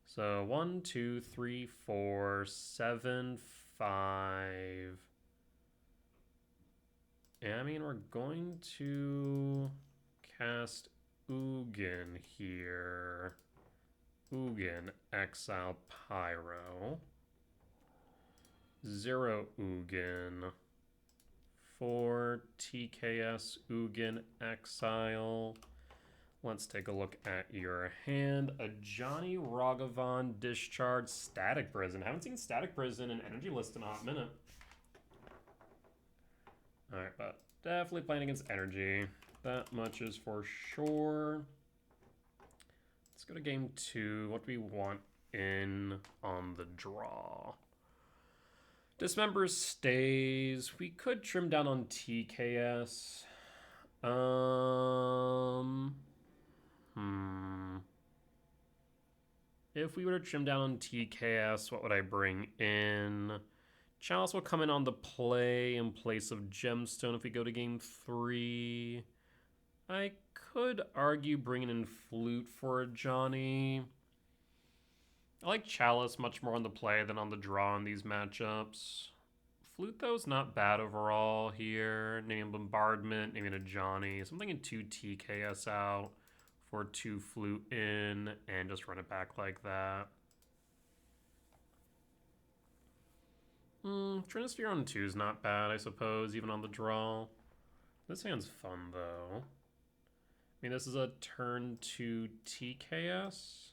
So 1, 2, 3, 4, 7, 5. Yeah, I mean, we're going to cast Ugin here. Ugin, exile Pyro. 0 Ugin. 4 TKS Ugin, exile. Let's take a look at your hand. A Johnny Ragavan discharge Static Prison. Haven't seen Static Prison in Energy List in a hot minute. Alright, but definitely playing against energy. That much is for sure. Let's go to game 2. What do we want in on the draw? Dismember stays. We could trim down on TKS. If we were to trim down on TKS, what would I bring in? Chalice will come in on the play in place of Gemstone if we go to game 3. I could argue bringing in Flute for a Johnny. I like Chalice much more on the play than on the draw in these matchups. Flute, though, is not bad overall here. Naming Bombardment, naming a Johnny. Something in 2 TKS out for 2 Flute in, and just run it back like that. Trinisphere on 2 is not bad, I suppose, even on the draw. This hand's fun, though. I mean, this is a turn 2 TKS.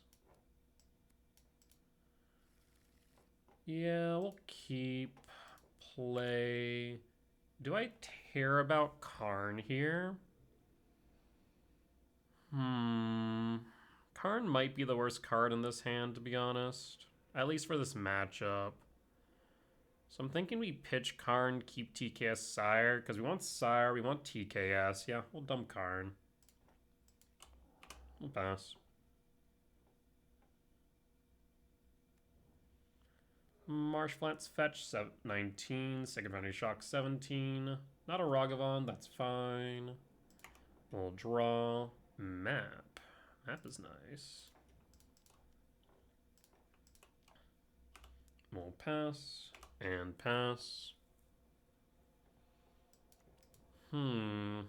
Yeah, we'll keep play. Do I care about Karn here? Karn might be the worst card in this hand, to be honest. At least for this matchup. So I'm thinking we pitch Karn, keep TKS Sire, because we want Sire, we want TKS. Yeah, we'll dump Karn. We'll pass. Marsh Flats fetch 19, Second Boundary Shock 17. Not a Ragavan, that's fine. We'll draw. Map. Map is nice. We'll pass and pass. A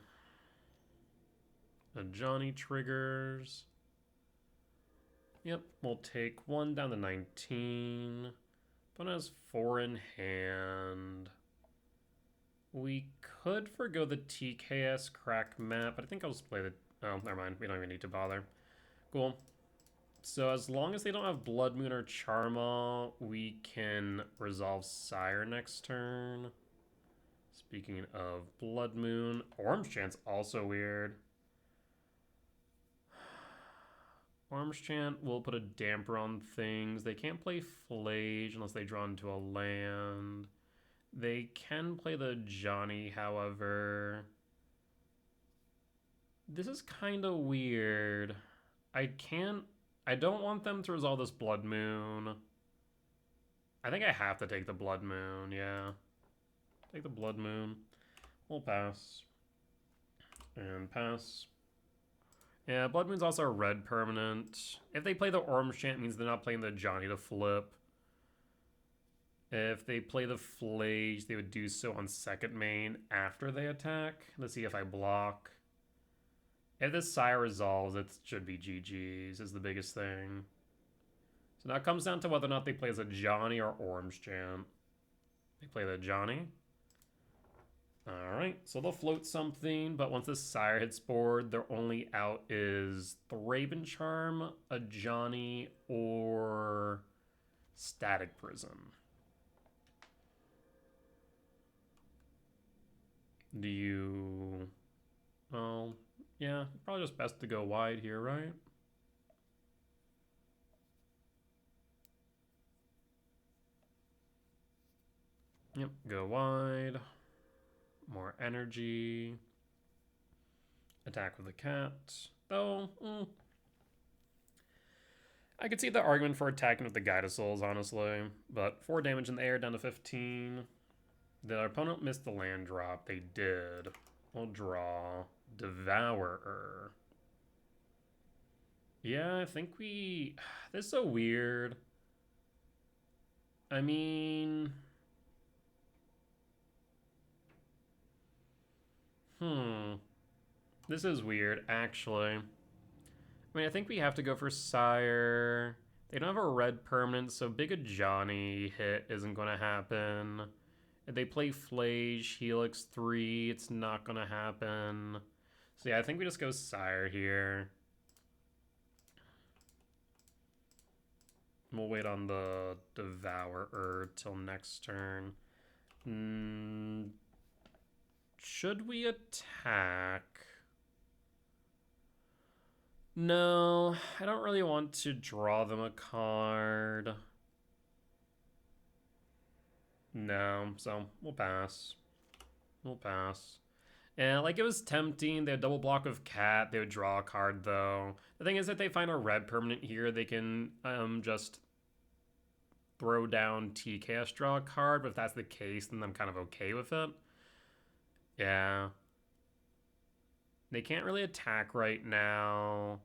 Johnny triggers. Yep, we'll take 1 down to 19. One has 4 in hand. We could forgo the TKS crack map, but I think I'll just play the... Oh, never mind. We don't even need to bother. Cool. So as long as they don't have Blood Moon or Charma, we can resolve Sire next turn. Speaking of Blood Moon, Ormschant's also weird. Ormschant will put a damper on things. They can't play Flage unless they draw into a land. They can play the Johnny, however. This is kind of weird. I don't want them to resolve this Blood Moon. I think I have to take the Blood Moon, yeah. Take the Blood Moon. We'll pass. And pass. Yeah, Blood Moon's also a red permanent. If they play the Ormschant, it means they're not playing the Johnny to flip. If they play the Flage, they would do so on second main after they attack. Let's see if I block. If this Sire resolves, it should be GG's is the biggest thing. So now it comes down to whether or not they play as a Johnny or Ormschant. They play the Johnny. Alright, so they'll float something, but once this Sire hits board, their only out is the Raven Charm, a Johnny, or Static Prism. Do you... Well, yeah, probably just best to go wide here, right? Yep, go wide. More energy. Attack with the cat. Though, I could see the argument for attacking with the Guide of Souls, honestly. But 4 damage in the air, down to 15. Did our opponent miss the land drop? They did. We'll draw Devourer. Yeah, I think we... This is so weird. I mean... This is weird, actually. I mean, I think we have to go for Sire. They don't have a red permanent, so big a Johnny hit isn't going to happen. If they play Flage, Helix 3, it's not going to happen. So yeah, I think we just go Sire here. We'll wait on the Devourer till next turn. Should we attack? No, I don't really want to draw them a card. No, so we'll pass. We'll pass. And like it was tempting, they had double block of cat, they would draw a card though. The thing is that they find a red permanent here, they can just throw down TKS draw a card, but if that's the case, then I'm kind of okay with it. Yeah. They can't really attack right now.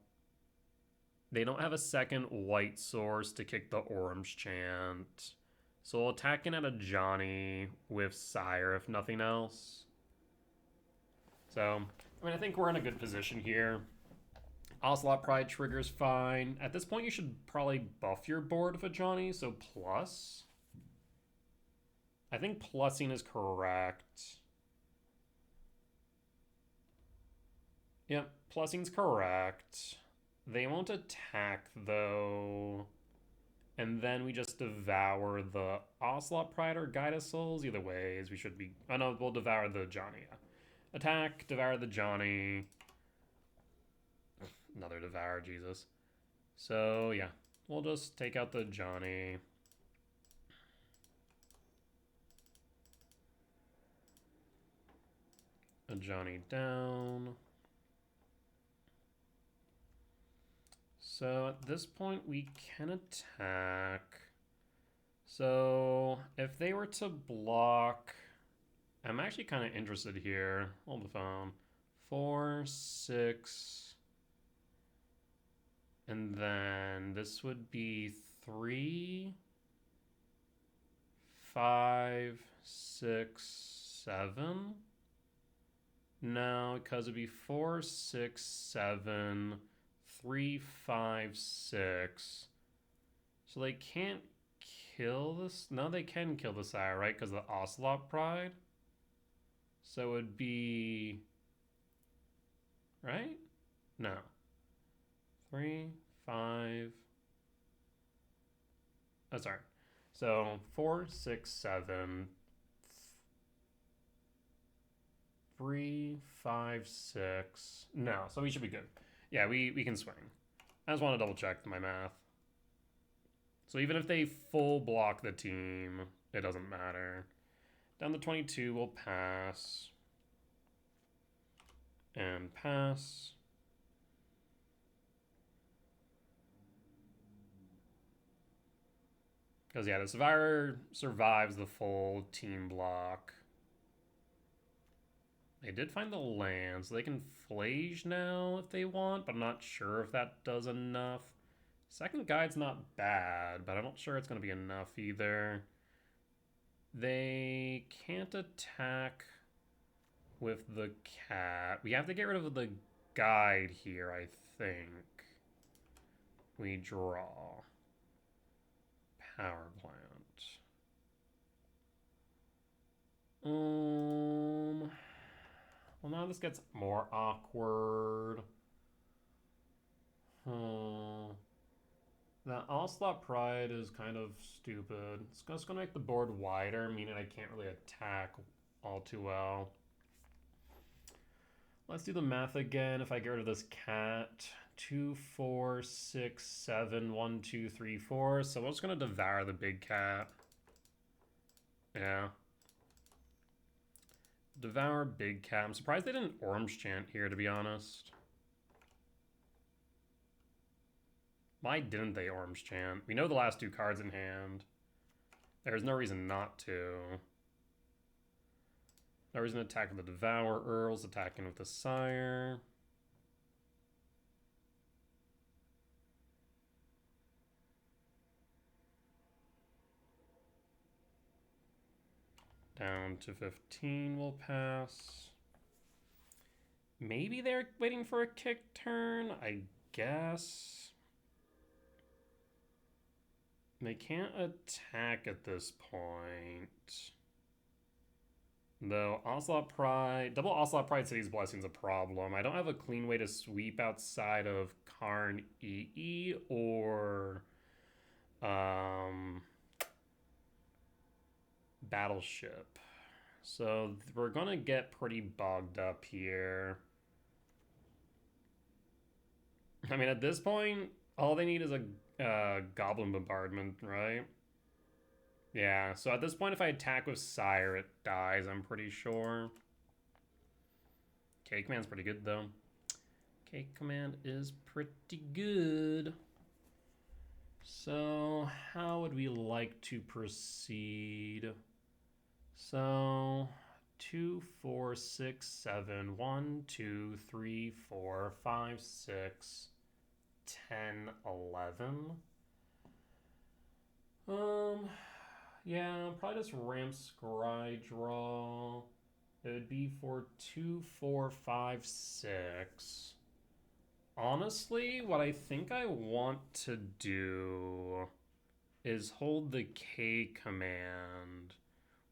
They don't have a second white source to kick the orange chant. So we'll attack in at a Johnny with Sire, if nothing else. So, I mean, I think we're in a good position here. Ocelot Pride triggers fine. At this point, you should probably buff your board with a Johnny, so plus. I think plussing is correct. Yep, plussing's correct. They won't attack, though. And then we just devour the Ocelot Pride or Guide of Souls. Either ways, we should be... Oh, no, we'll devour the Johnny, yeah. Attack, devour the Johnny. Another devour, Jesus. So, yeah. We'll just take out the Johnny. A Johnny down. So at this point, we can attack. So if they were to block, I'm actually kind of interested here. Hold the phone. 4, 6. And then this would be 3, 5, 6, 7. No, because it'd be 4, 6, 7, 3, 5, 6. So they can't kill this. No, they can kill the Sire, right? Because of the Ocelot Pride. So it would be... Right? No. 3, 5... Oh, sorry. So 4, 6, 7... 3, 5, 6... No, so we should be good. Yeah, we can swing. I just want to double check my math. So even if they full block the team, it doesn't matter. Down to 22, we'll pass. And pass. Because, yeah, the Survivor survives the full team block. They did find the land, so they can Flage now if they want, but I'm not sure if that does enough. Second guide's not bad, but I'm not sure it's going to be enough either. They can't attack with the cat. We have to get rid of the guide here, I think. We draw. Power plant. Well, now this gets more awkward. The Ocelot Pride is kind of stupid. It's just going to make the board wider, meaning I can't really attack all too well. Let's do the math again. If I get rid of this cat, 2, 4, 6, 7, 1, 2, 3, 4. So we're just going to devour the big cat. Yeah. Devour big cat. I'm surprised they didn't orange chant here, to be honest. Why didn't they orange chant? We know the last 2 cards in hand. There's no reason not to. No reason to attack with the Devour. Earl's attacking with the Sire. Down to 15 will pass. Maybe they're waiting for a kick turn, I guess. They can't attack at this point. Though Ocelot Pride, double Ocelot Pride City's Blessing's a problem. I don't have a clean way to sweep outside of Karn EE or Battleship. So we're gonna get pretty bogged up here. I mean, at this point, all they need is a Goblin Bombardment, right? Yeah, so at this point, if I attack with Sire, it dies, I'm pretty sure. K command's pretty good, though. K command is pretty good. So, how would we like to proceed? So, 2, 4, 6, 7, 1, 2, 3, 4, 5, 6, 10, 11. Yeah, probably just ramp scry draw. It would be for 2, 4, 5, 6. Honestly, what I think I want to do is hold the K command,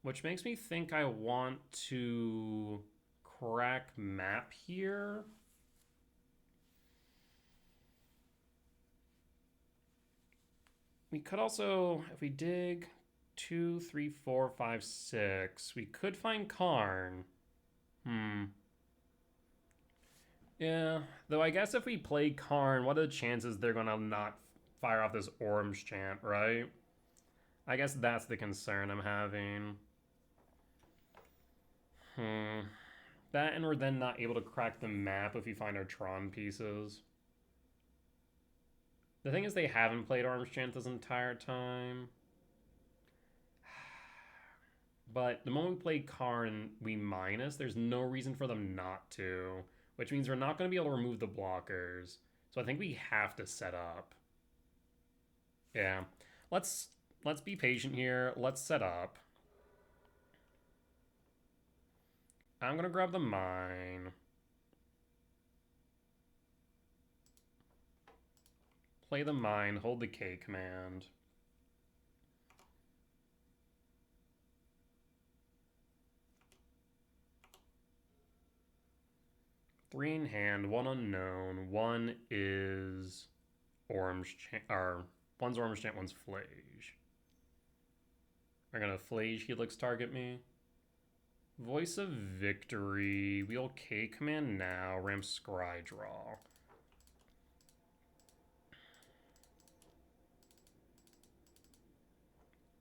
which makes me think I want to crack map here. We could also, if we dig 2, 3, 4, 5, 6, we could find Karn. Yeah, though I guess if we play Karn, what are the chances they're gonna not fire off this orange chant, right? I guess that's the concern I'm having. That, and we're then not able to crack the map if we find our Tron pieces. The thing is, they haven't played Orange Chant this entire time. But the moment we play Karn, we minus, there's no reason for them not to. Which means we're not going to be able to remove the blockers. So I think we have to set up. Yeah. Let's be patient here. Let's set up. I'm going to grab the mine. Play the mine, hold the K command. Three in hand, one unknown, one is orange chant, or one's orange chant, one's flage. We're gonna flage helix target me. Voice of Victory, wheel K command now, ramp scry draw.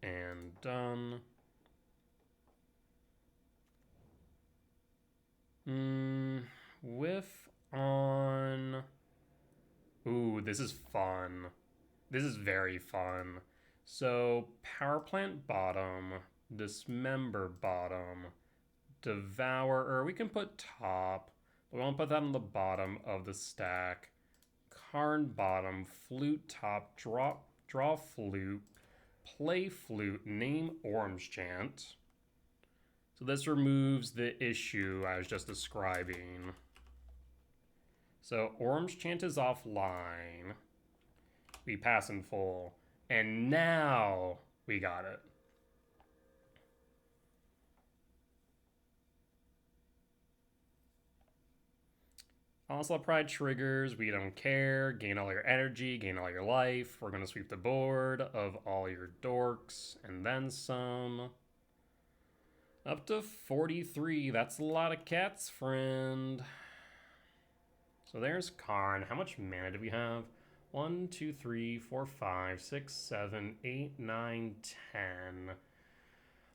And done. Whiff on. Ooh, this is fun. This is very fun. So, power plant bottom, dismember bottom, devour, or we can put top, but we won't put that on the bottom of the stack. Karn bottom, flute top, draw flute, play flute, name orange chant. So this removes the issue I was just describing. So orange chant is offline. We pass in full. And now we got it. Onslaught Pride triggers, we don't care. Gain all your energy, gain all your life. We're going to sweep the board of all your dorks, and then some. Up to 43, that's a lot of cats, friend. So there's Karn. How much mana do we have? 1, 2, 3, 4, 5, 6, 7, 8, 9, 10.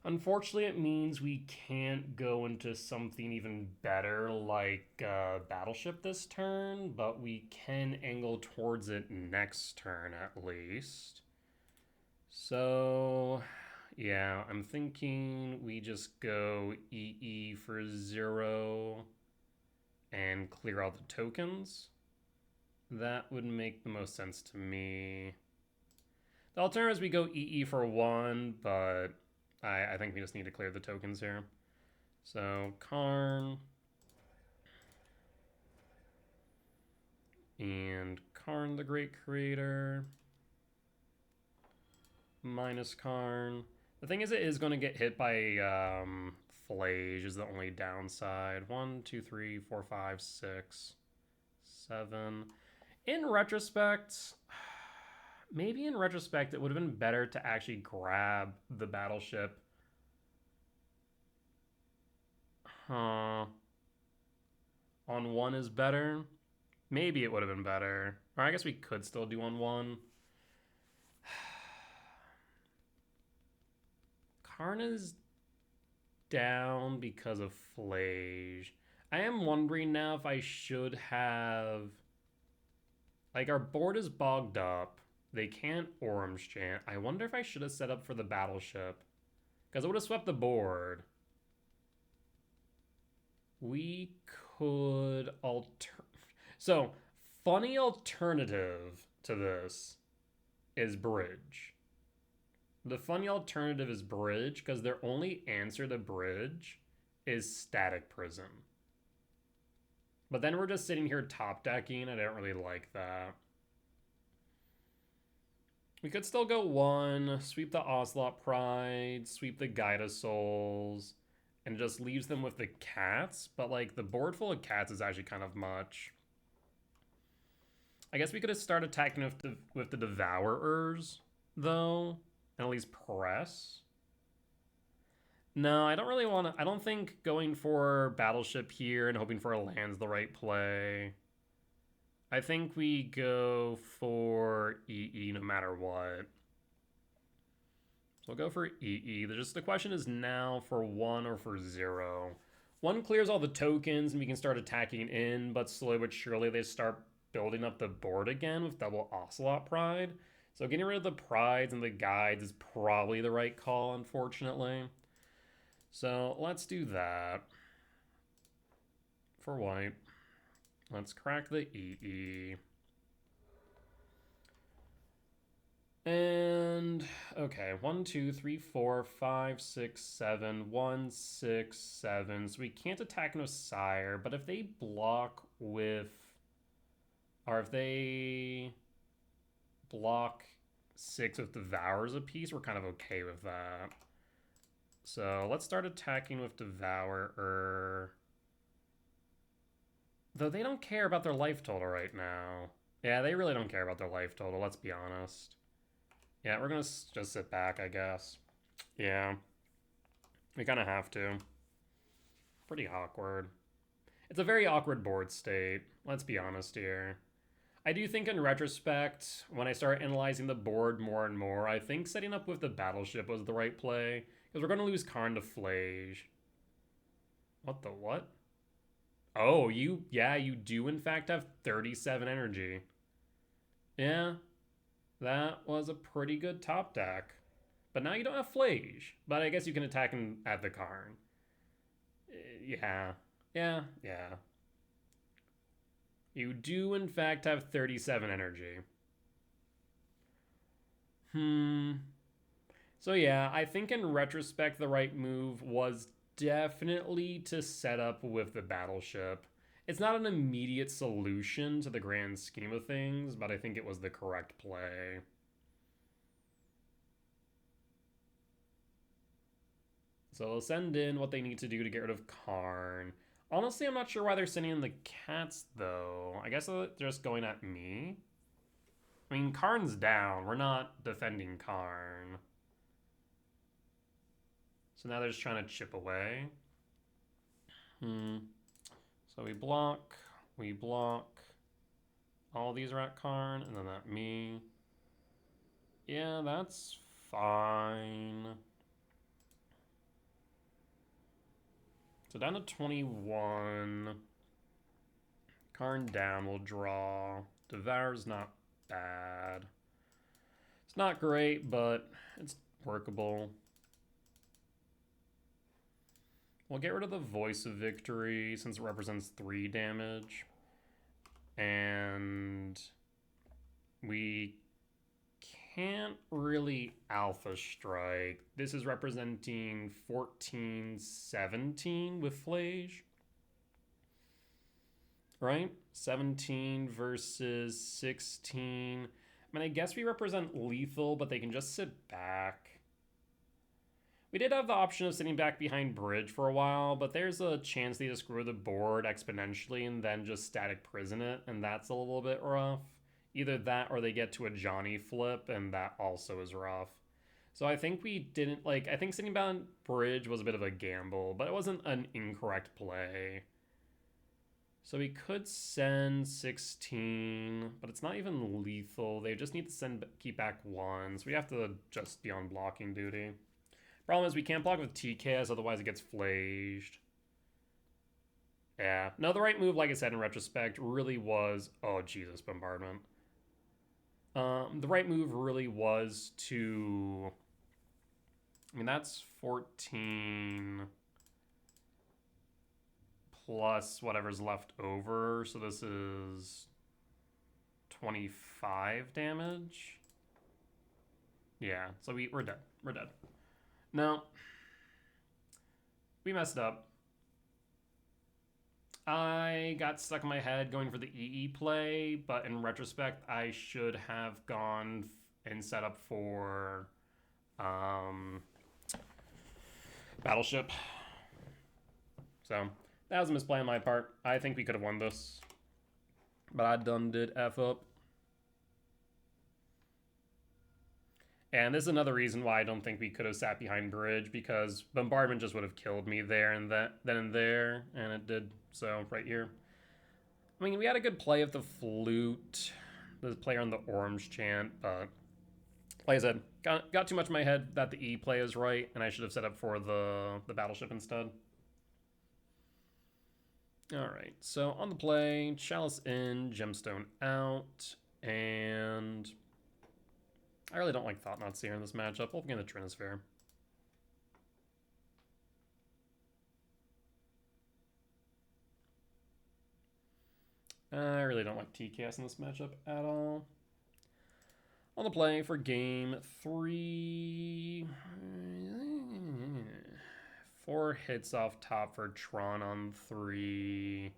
Unfortunately, it means we can't go into something even better like Battleship this turn, but we can angle towards it next turn at least. So, yeah, I'm thinking we just go EE for 0 and clear all the tokens. That would make the most sense to me. The alternative is we go EE for 1, but I think we just need to clear the tokens here. So, Karn. And Karn the Great Creator. Minus Karn. The thing is, it is going to get hit by Flage is the only downside. 1, 2, 3, 4, 5, 6, 7. In retrospect, maybe in retrospect, it would have been better to actually grab the battleship. On 1 is better. Maybe it would have been better. Or I guess we could still do on 1. Karn is down because of Flage. I am wondering now if I should have... Like, our board is bogged up. They can't Orange Chant. I wonder if I should have set up for the Battleship. Because it would have swept the board. We could So, funny alternative to this is Bridge. The funny alternative is Bridge because their only answer to Bridge is Static Prison. But then we're just sitting here top decking. I don't really like that. We could still go one, sweep the Ocelot Pride, sweep the Guide of Souls, and just leaves them with the cats. But like the board full of cats is actually kind of much. I guess we could have started attacking with the Devourers, though, and at least press. No, I don't really want to... I don't think going for Battleship here and hoping for a land's the right play. I think we go for EE no matter what. So we'll go for EE. The question is now for 1 or for 0. 1 clears all the tokens and we can start attacking in, but slowly but surely they start building up the board again with double Ocelot Pride. So getting rid of the Prides and the Guides is probably the right call, unfortunately. So let's do that. For white. Let's crack the EE. And, okay, 1, 2, 3, 4, 5, 6, 7, 1, 6, 7. So we can't attack no Sire, but if they block with, or if they block 6 with Devours a piece, we're kind of okay with that. So let's start attacking with Devourer. Though they don't care about their life total right now. Yeah, they really don't care about their life total, let's be honest. Yeah, we're gonna just sit back, I guess. Yeah. We kind of have to. Pretty awkward. It's a very awkward board state, let's be honest here. I do think in retrospect, when I start analyzing the board more and more, I think setting up with the Battleship was the right play. Because we're going to lose Karn to Flage. What the what? Oh, you do in fact have 37 energy. Yeah, that was a pretty good top deck. But now you don't have Flage. But I guess you can attack him at the Karn. Yeah. You do in fact have 37 energy. So yeah, I think in retrospect the right move was definitely to set up with the Battleship. It's not an immediate solution to the grand scheme of things, but I think it was the correct play. So they'll send in what they need to do to get rid of Karn. Honestly, I'm not sure why they're sending in the cats, though. I guess they're just going at me. I mean, Karn's down. We're not defending Karn. So now they're just trying to chip away. So we block. All these are at Karn, and then at me. Yeah, that's fine. So down to 21. Karn down, we'll draw. Devour's not bad. It's not great, but it's workable. We'll get rid of the Voice of Victory since it represents 3 damage. And we can't really Alpha Strike. This is representing 14, 17 with Flage. Right? 17 versus 16. I mean, I guess we represent lethal, but they can just sit back. We did have the option of sitting back behind Bridge for a while, but there's a chance they just grow the board exponentially and then just static prison it, and that's a little bit rough. Either that or they get to a Johnny flip, and that also is rough. So I think we didn't, I think sitting behind Bridge was a bit of a gamble, but it wasn't an incorrect play. So we could send 16, but it's not even lethal. They just need to keep back 1, so we have to just be on blocking duty. Problem is we can't block with TKS, otherwise it gets flaged. Yeah. No, the right move, like I said in retrospect, really was... Oh, Jesus, Bombardment. The right move really was to... I mean, that's 14 plus whatever's left over. So this is 25 damage. Yeah, so we're dead. We're dead. No. We messed up. I got stuck in my head going for the EE play, but in retrospect, I should have gone and set up for Battleship. So that was a misplay on my part. I think we could have won this, but I done did F up. And this is another reason why I don't think we could have sat behind bridge, because Bombardment just would have killed me there and then and there, and it did so right here. I mean, we had a good play of the flute, the player on the orange chant, but like I said, got too much in my head that the E play is right, and I should have set up for the Battleship instead. Alright, so on the play, Chalice in, Gemstone out, and... I really don't like Thought-Knot Seer in this matchup. We'll begin the Trinisphere. I really don't like TKS in this matchup at all. On the play for game 3... 4 hits off top for Tron on 3.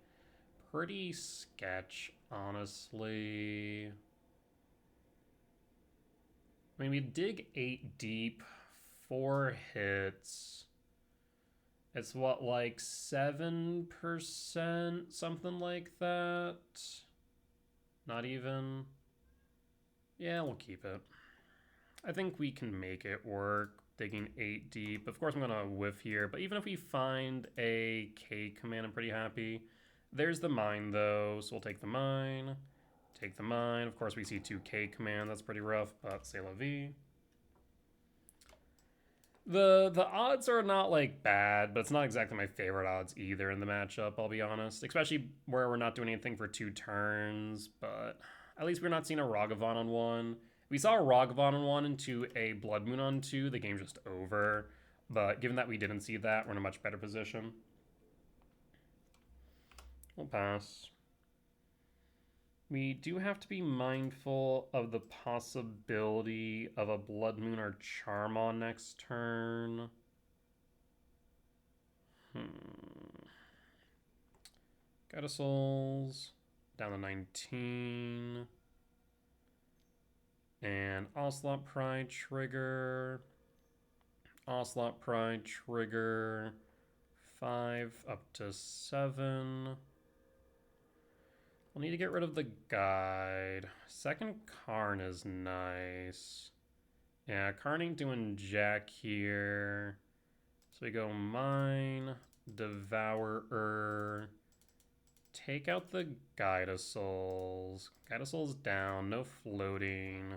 Pretty sketch, honestly. I mean, we dig 8 deep, 4 hits. It's what, like 7%? Something like that? Not even? Yeah, we'll keep it. I think we can make it work, digging 8 deep. Of course, I'm going to whiff here, but even if we find a K command, I'm pretty happy. There's the mine, though, so we'll take the mine. Take the mine. Of course, we see 2K command. That's pretty rough, but c'est la vie. The odds are not, like, bad, but it's not exactly my favorite odds either in the matchup, I'll be honest. Especially where we're not doing anything for 2 turns, but at least we're not seeing a Ragavan on 1. If we saw a Ragavan on 1 into a Blood Moon on 2, the game's just over. But given that we didn't see that, we're in a much better position. We'll pass. We do have to be mindful of the possibility of a Blood Moon or Charm on next turn. Guide of Souls, down to 19. And Ocelot Pride trigger. Ocelot Pride trigger. 5 up to 7. We'll need to get rid of the guide. Second Karn is nice. Yeah, Karn ain't doing jack here. So we go mine, Devourer. Take out the Guide of Souls. Guide of Souls down, no floating.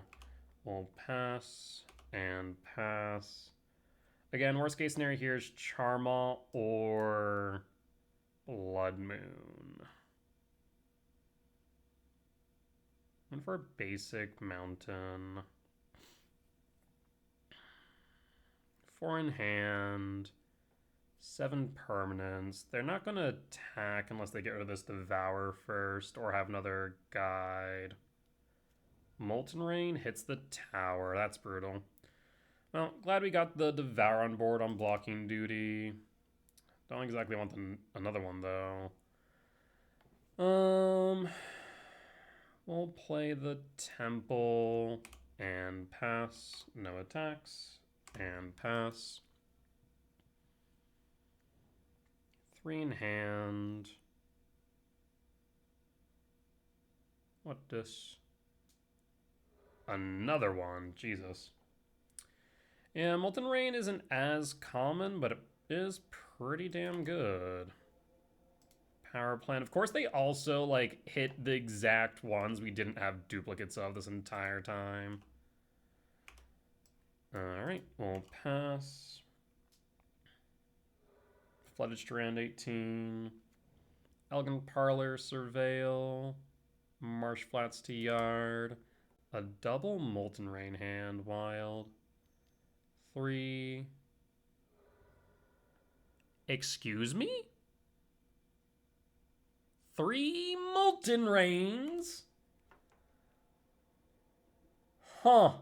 We'll pass and pass. Again, worst case scenario here is Charma or Blood Moon. And for a basic mountain. 4 in hand. 7 permanents. They're not going to attack unless they get rid of this Devour first or have another guide. Molten Rain hits the tower. That's brutal. Well, glad we got the Devour on board on blocking duty. Don't exactly want another one, though. We'll play the Temple and pass. No attacks. And pass. 3 in hand. What this? Another one. Jesus. Yeah, Molten Rain isn't as common, but it is pretty damn good. Power Plant. Of course, they also, like, hit the exact ones we didn't have duplicates of this entire time. Alright, we'll pass. Flooded Strand 18. Elegant Parlor, Surveil. Marsh Flats to Yard. A double Molten Rain hand, wild. 3. Excuse me? 3 Molten Rains? Huh.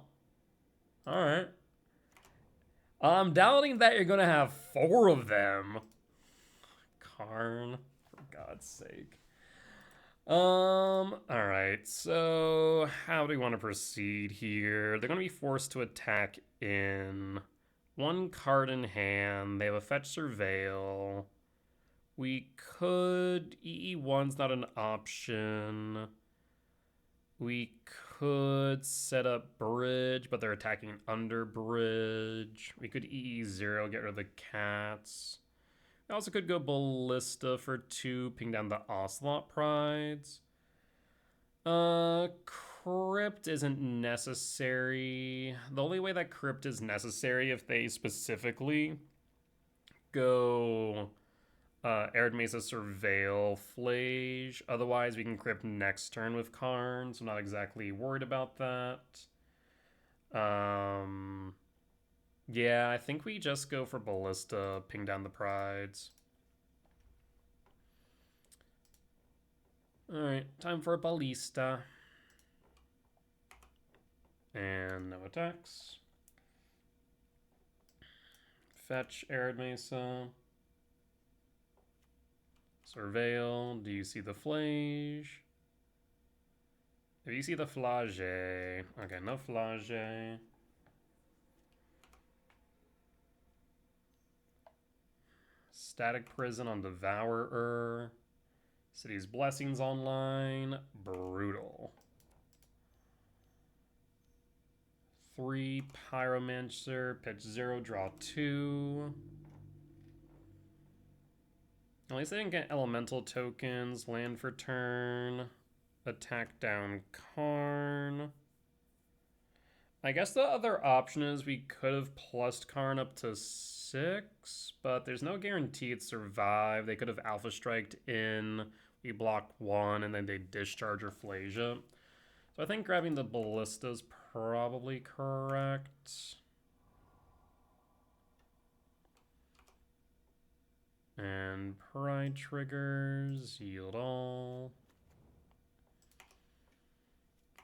Alright. I'm doubting that you're gonna have 4 of them. Karn, for God's sake. Alright, so how do we want to proceed here? They're going to be forced to attack in 1 card in hand. They have a Fetch Surveil. We could... EE1's not an option. We could set up Bridge, but they're attacking under Bridge. We could EE0, get rid of the cats. I also could go Ballista for 2, ping down the Ocelot Prides. Crypt isn't necessary. The only way that Crypt is necessary if they specifically go Arid Mesa Surveil Flage. Otherwise, we can Crypt next turn with Karn, so I'm not exactly worried about that. Yeah, I think we just go for Ballista, ping down the Prides. Alright, time for a Ballista. And no attacks. Fetch Arid Mesa. Surveil. Do you see the Flage? Do you see the Flage? Okay, no Flage. Static Prison on Devourer. City's Blessings online. Brutal. 3 Pyromancer. Pitch 0, draw 2. At least they didn't get elemental tokens. Land for turn. Attack down Karn. I guess the other option is we could have plussed Karn up to 6, but there's no guarantee it'd survive. They could have Alpha Striked in, we block 1, and then they discharge or Flasia. So I think grabbing the Ballista is probably correct. And Pride triggers, yield all.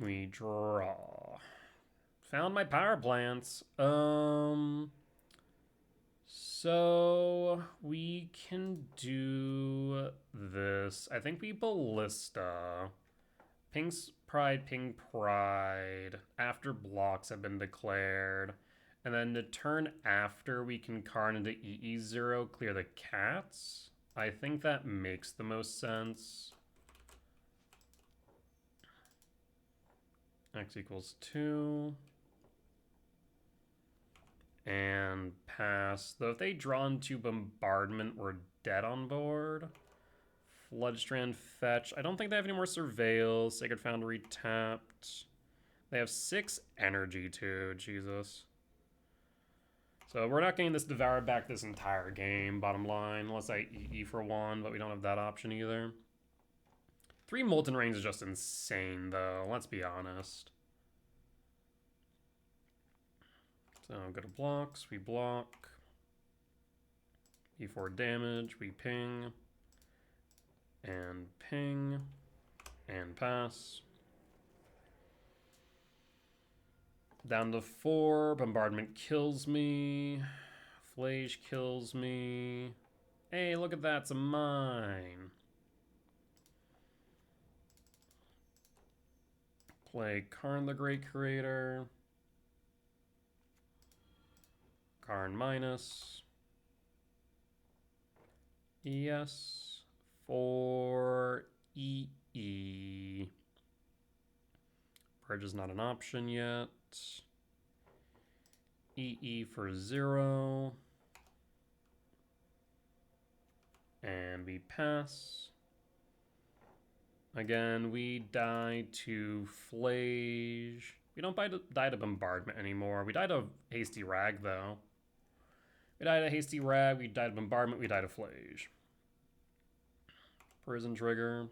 We draw. Found my power plants. So we can do this. I think we Ballista. Ping's Pride, Ping Pride. After blocks have been declared. And then the turn after, we can Karn into EE0, clear the cats. I think that makes the most sense. X equals 2. And pass. Though if they draw into Bombardment, we're dead on board. Floodstrand Fetch. I don't think they have any more Surveil. Sacred Foundry tapped. They have 6 energy too. Jesus. So we're not getting this devoured back this entire game, bottom line, unless I EE for 1, but we don't have that option either. 3 Molten Rains is just insane, though. Let's be honest. So go to blocks, we block. E4 damage, we ping. And ping. And pass. Down to 4. Bombardment kills me. Flage kills me. Hey, look at that. It's a mine. Play Karn the Great Creator. Karn minus. Yes. For EE. Purge is not an option yet. EE for 0. And we pass. Again, we die to Flage. We don't die to Bombardment anymore. We die to Hasty Rag, though. We died a Hasty Rag, we died a Bombardment, we died a Flage. Prison Trigger.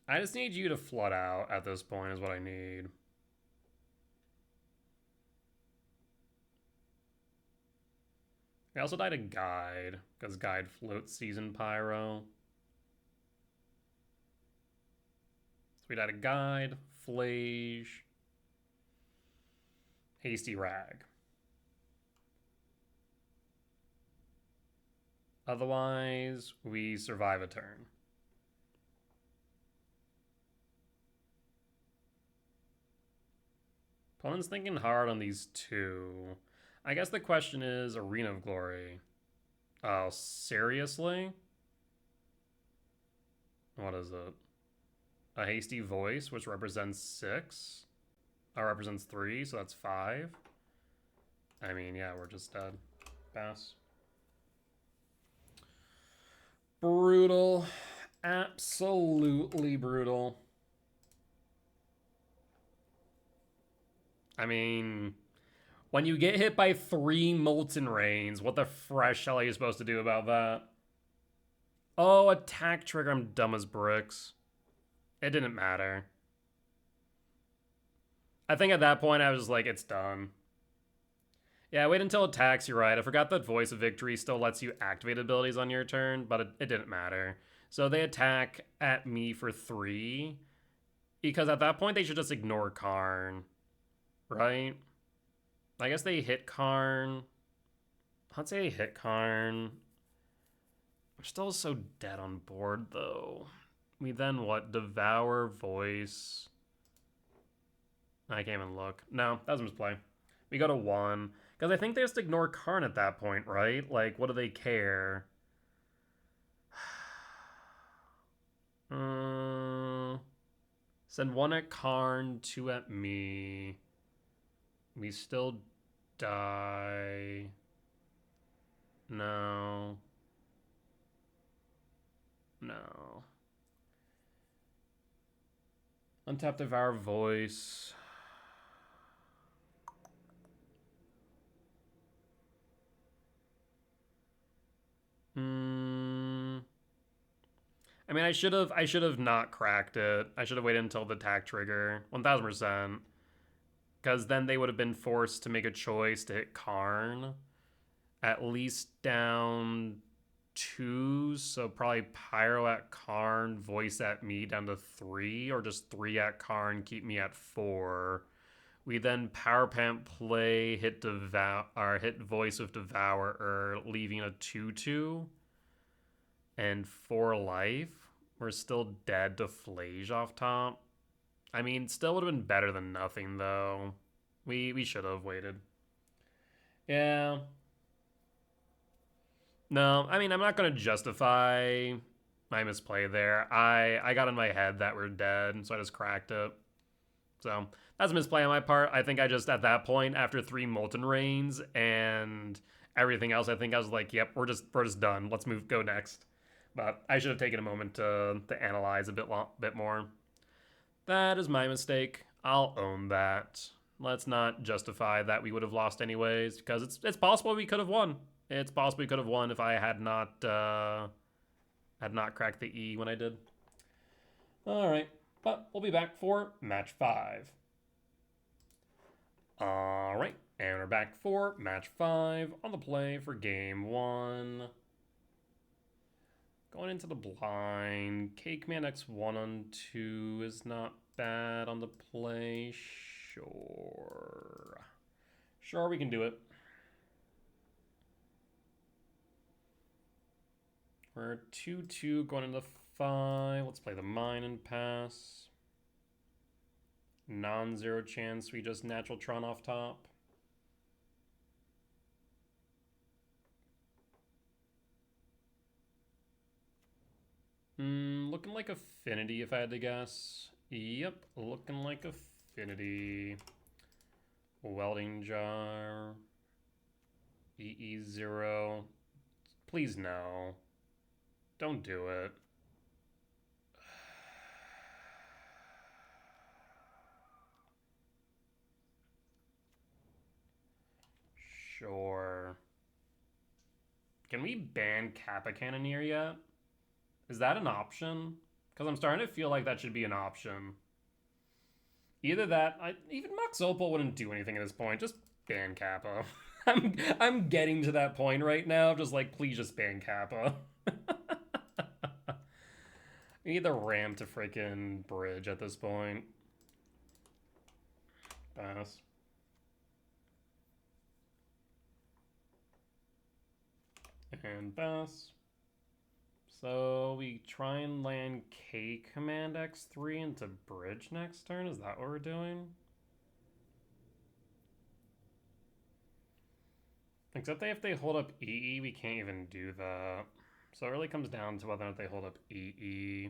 I just need you to flood out at this point is what I need. I also died a Guide, because Guide floats Season Pyro. So we died a Guide, Flage, Hasty Rag. Otherwise, we survive a turn. Opponent's thinking hard on these two. I guess the question is Arena of Glory. Oh, seriously? What is it? A Hasty Voice, which represents 6. Represents 3, so that's 5. I mean, yeah, we're just dead. Pass. Brutal. Absolutely brutal. I mean, when you get hit by 3 Molten Rains, what the fresh hell are you supposed to do about that? Oh, attack trigger. I'm dumb as bricks. It didn't matter. I think at that point I was like, it's done. Yeah, wait until attacks, you're right. I forgot that Voice of Victory still lets you activate abilities on your turn, but it didn't matter. So they attack at me for 3, because at that point they should just ignore Karn, right? I guess they hit Karn. Let's say they hit Karn. I'm still so dead on board, though. We then what? Devour, Voice. I can't even look. No, that was a misplay. We go to 1. Because I think they just ignore Karn at that point, right? Like, what do they care? Send 1 at Karn, 2 at me. We still die. No. No. Untap Devour Voice. I mean, I should have not cracked it. I should have waited until the attack trigger. 1000%. Because then they would have been forced to make a choice to hit Karn. At least down 2. So probably Pyro at Karn, Voice at me down to 3. Or just 3 at Karn, keep me at 4. We then Power Pant play, hit Voice with Devourer, leaving a 2/2 and 4 life. We're still dead to Flage off top. I mean, still would have been better than nothing, though. We should have waited. Yeah. No, I mean, I'm not going to justify my misplay there. I got in my head that we're dead, so I just cracked it. So that's a misplay on my part. I think I just, at that point, after 3 Molten Rains and everything else, I think I was like, yep, we're just done. Let's go next. But I should have taken a moment to analyze a bit more. That is my mistake. I'll own that. Let's not justify that we would have lost anyways, because it's possible we could have won. It's possible we could have won if I had not cracked the E when I did. All right, but we'll be back for match 5. All right, and we're back for match 5 on the play for game 1. Going into the blind, Cake Man X1 on 2 is not bad on the play. Sure, we can do it. We're 2/2 going into 5. Let's play the mine and pass. Non-zero chance, we just natural Tron off top. Looking like Affinity if I had to guess. Yep, looking like Affinity. Welding jar. EE0. Please no. Don't do it. sure. Can we ban Kappa Cannoneer yet? Is that an option? Because I'm starting to feel like that should be an option. Either that, even Mox Opal wouldn't do anything at this point. Just ban Kappa. I'm getting to that point right now. Just like, please just ban Kappa. We need the ramp to freaking bridge at this point. Pass. And pass. So we try and land K command X3 into bridge next turn? Is that what we're doing? Except if they hold up EE, we can't even do that. So it really comes down to whether or not they hold up EE.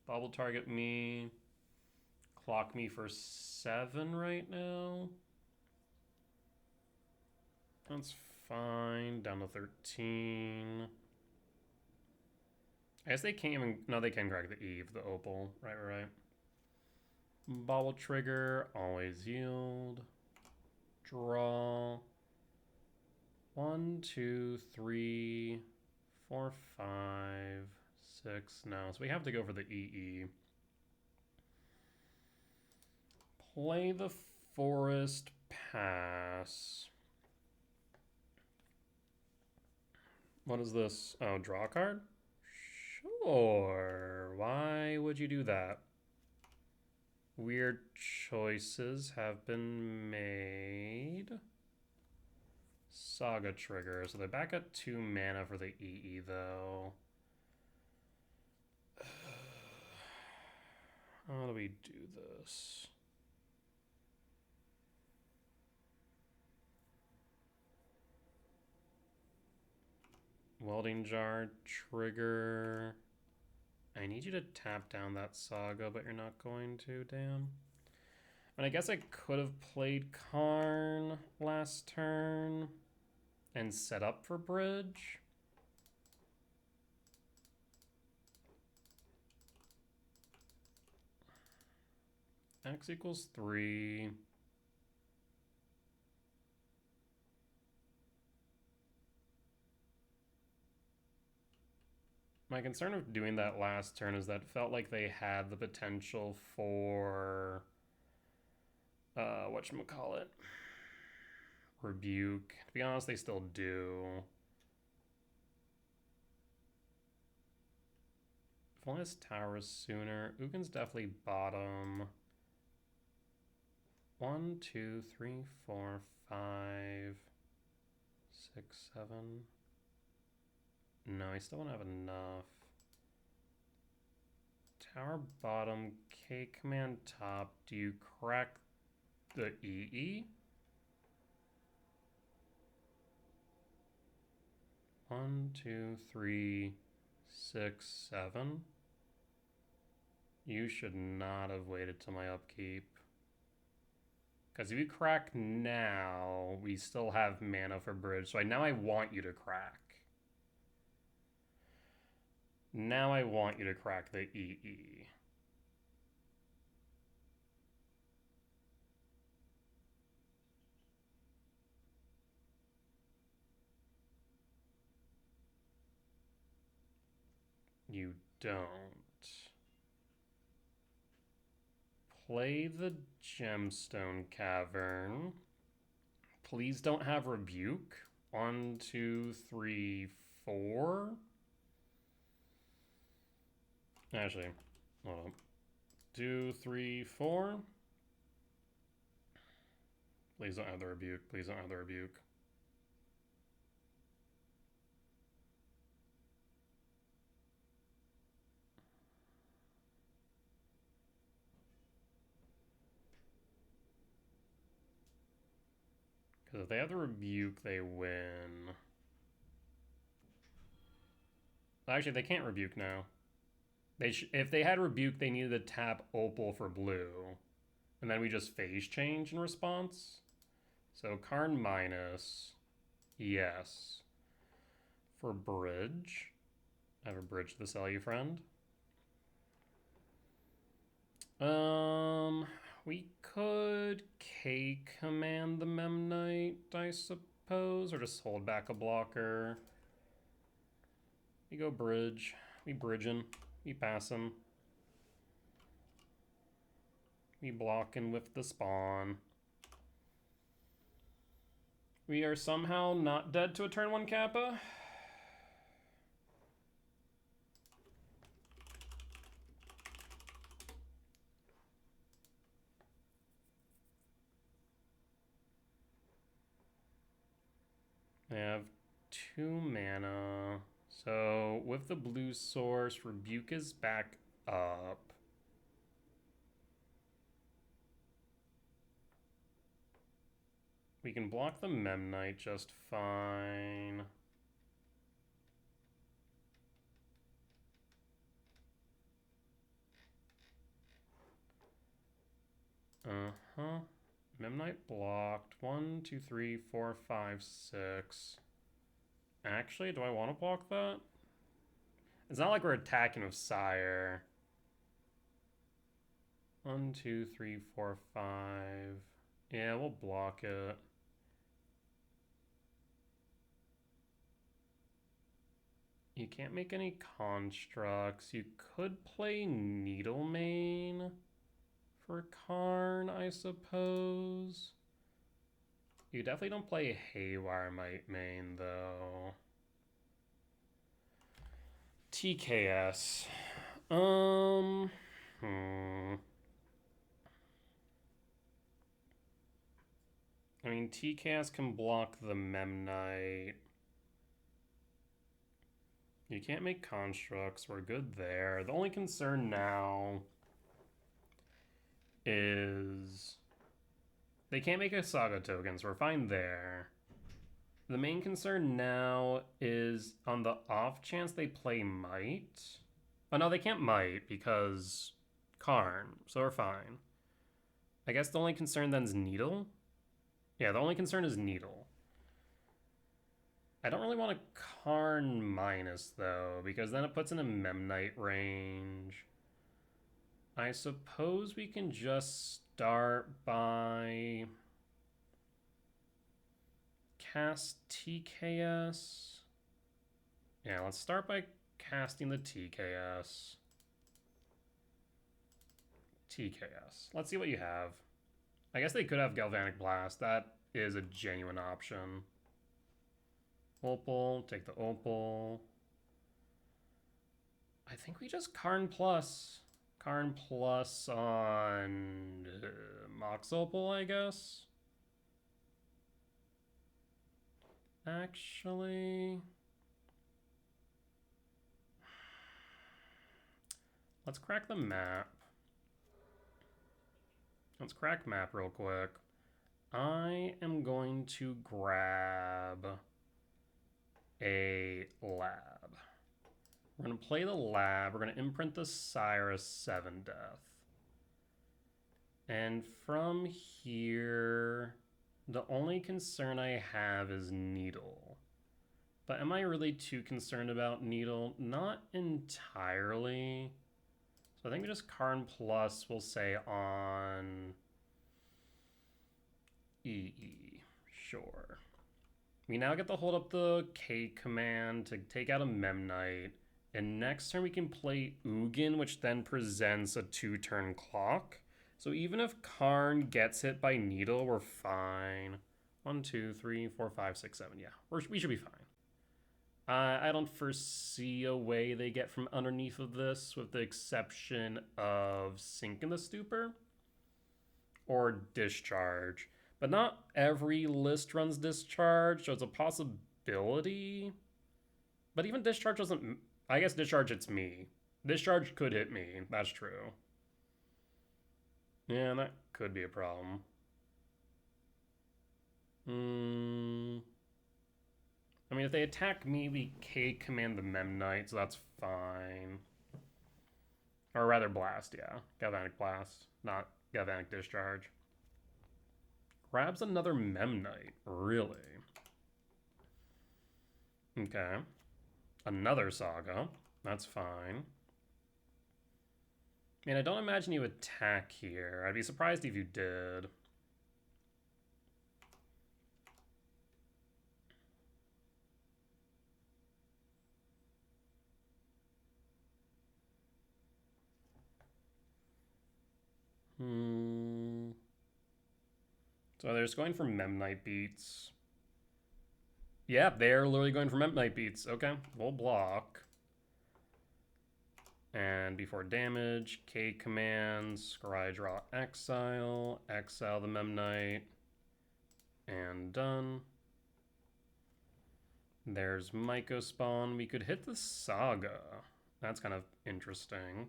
Bubble target me. Clock me for 7 right now. That's fine. Down to 13. I guess they can't even... No, they can crack the Eve, the Opal. Right. Bobble trigger. Always yield. Draw. 1, 2, 3, 4, 5, 6. No, so we have to go for the EE. Play the forest, pass. What is this? Oh, draw a card? Sure. Why would you do that? Weird choices have been made. Saga trigger. So they're back at 2 mana for the EE, though. How do we do this? Welding jar, trigger. I need you to tap down that Saga, but you're not going to, damn. And I guess I could have played Karn last turn and set up for bridge. X equals 3. My concern of doing that last turn is that it felt like they had the potential for whatchamacallit? Rebuke. To be honest, they still do. If only this towers sooner. Ugin's definitely bottom. 1, 2, 3, 4, 5, 6, 7. No, I still don't have enough. Tower bottom, K command top. Do you crack the EE? 1, 2, 3, 6, 7. You should not have waited till my upkeep. Because if you crack now, we still have mana for bridge. So now I want you to crack. Now I want you to crack the EE. You don't. Play the Gemstone Cavern. Please don't have Rebuke. 1, 2, 3, 4. Actually, hold on. 2, 3, 4. Please don't have the Rebuke. Please don't have the Rebuke. Because if they have the Rebuke, they win. Actually, they can't Rebuke now. If they had Rebuke, they needed to tap Opal for blue. And then we just phase change in response. So Karn minus. Yes. For bridge. I have a bridge to the sell you, friend. We could K command the Memnite, I suppose. suppose, or just hold back a blocker. We go bridge. We bridging. We passing. We blocking with the spawn. We are somehow not dead to a turn 1 Kappa. I have 2 mana. So with the blue source, Rebuke is back up. We can block the Memnite just fine. Memnite blocked. 1, 2, 3, 4, 5, 6. Actually, do I want to block that? It's not like we're attacking with Sire. 1, 2, 3, 4, 5. Yeah, we'll block it. You can't make any constructs. You could play Needlemane for Karn, I suppose. You definitely don't play Haywire Might Main, though. TKS. I mean, TKS can block the Memnite. You can't make constructs. We're good there. The only concern now is they can't make a Saga token, so we're fine there. The main concern now is on the off chance they play Might. Oh, no, they can't Might because Karn, so we're fine. I guess the only concern then is Needle. Yeah, the only concern is Needle. I don't really want a Karn minus, though, because then it puts in a Memnite range. I suppose we can just start by cast TKS. Yeah, let's start by casting the TKS. TKS. Let's see what you have. I guess they could have Galvanic Blast. That is a genuine option. Opal, take the Opal. I think we just Karn Plus. Karn Plus on Mox Opal, I guess. Actually, let's crack the map. Let's crack map real quick. I am going to grab a lab. We're going to play the lab. We're going to imprint the Cyrus 7 Death. And from here, the only concern I have is Needle. But am I really too concerned about Needle? Not entirely. So I think we just Karn Plus, we'll say on EE. Sure. We now get to hold up the K command to take out a Memnite. And next turn we can play Ugin, which then presents a 2-turn clock. So even if Karn gets hit by Needle, we're fine. 1, 2, 3, 4, 5, 6, 7. Yeah, we should be fine. I don't foresee a way they get from underneath of this, with the exception of Sink in the Stupor or Discharge. But not every list runs Discharge, so it's a possibility. But even Discharge doesn't... I guess Discharge hits me. Discharge could hit me, that's true. Yeah, that could be a problem. I mean, if they attack me, we K command the Memnite, so that's fine. Or rather Blast, yeah. Galvanic Blast, not Galvanic Discharge. Grabs another Memnite, really? Okay. Another Saga, that's fine. I mean, I don't imagine you attack here. I'd be surprised if you did. So they're just going for Memnite beats. Yeah, they're literally going for Memnite beats. Okay, we'll block. And before damage, K commands, scry draw exile, exile the Memnite, and done. There's Myco spawn. We could hit the Saga. That's kind of interesting.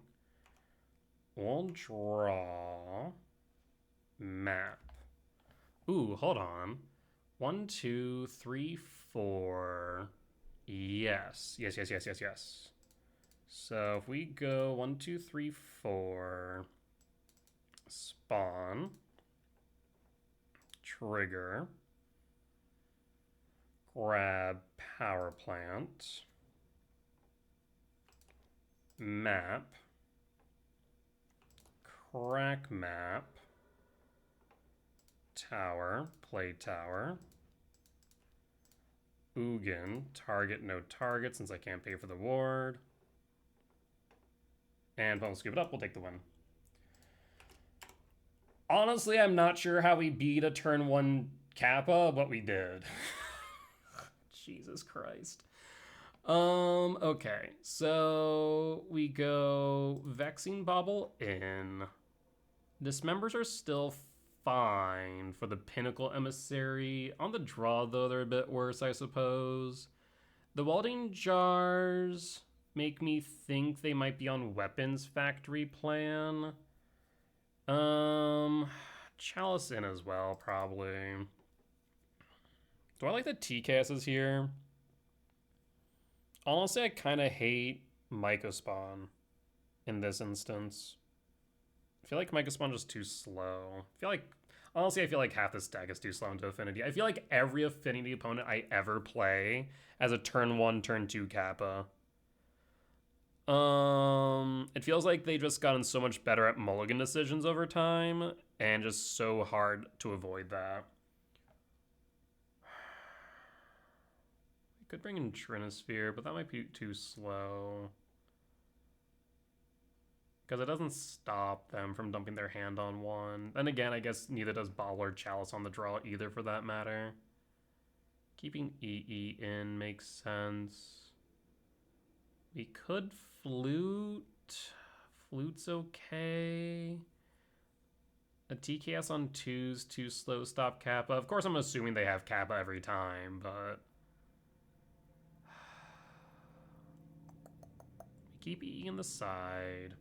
We'll draw map. Ooh, hold on. 1, 2, 3, 4. Yes. Yes. So if we go 1, 2, 3, 4, spawn, trigger, grab power plant, map, crack map, tower, play tower, Ugin, target, no target since I can't pay for the ward. And we'll scoop it up, we'll take the win. Honestly, I'm not sure how we beat a turn 1 Kappa, but we did. Jesus Christ. Okay, so we go Vexing Bauble in. Dismembers are still fine for the Pinnacle Emissary. On the draw, though, they're a bit worse, I suppose. The Welding Jars make me think they might be on Weapons Factory plan. Chalice in as well, probably. Do I like the TCASs here? Honestly, I kind of hate Myco Spawn in this instance. I feel like Myco Spawn is just too slow. Honestly, I feel like half this deck is too slow into Affinity. I feel like every Affinity opponent I ever play as a turn 1, turn 2 Kappa. It feels like they just gotten so much better at mulligan decisions over time, and just so hard to avoid that. Could bring in Trinisphere, but that might be too slow. Because it doesn't stop them from dumping their hand on one. Then again, I guess neither does Bauble or Chalice on the draw either, for that matter. Keeping EE in makes sense. We could Flute. Flute's okay. A TKS on 2's too slow stop Kappa. Of course, I'm assuming they have Kappa every time, but... keep E in the side.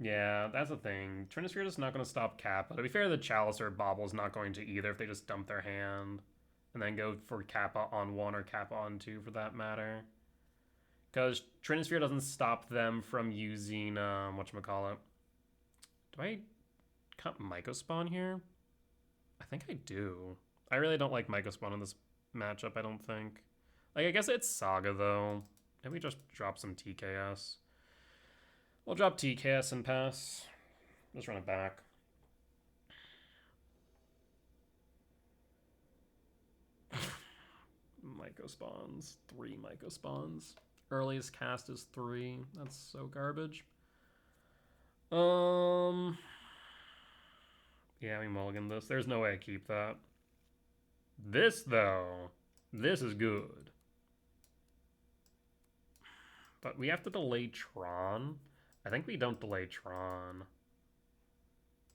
Yeah, that's the thing. Trinisphere is not going to stop Kappa. To be fair, the Chalice or Bauble is not going to either if they just dump their hand and then go for Kappa on 1 or Kappa on 2 for that matter. Because Trinisphere doesn't stop them from using, whatchamacallit. Do I cut Myco Spawn here? I think I do. I really don't like Myco Spawn in this matchup, I don't think. Like, I guess it's Saga, though. Maybe just drop some TKS. We'll drop TKS and pass. Just run it back. Myco spawns. 3 Myco spawns. Earliest cast is 3. That's so garbage. Yeah, we mulligan this. There's no way I keep that. This, though. This is good. But we have to delay Tron. I think we don't delay Tron.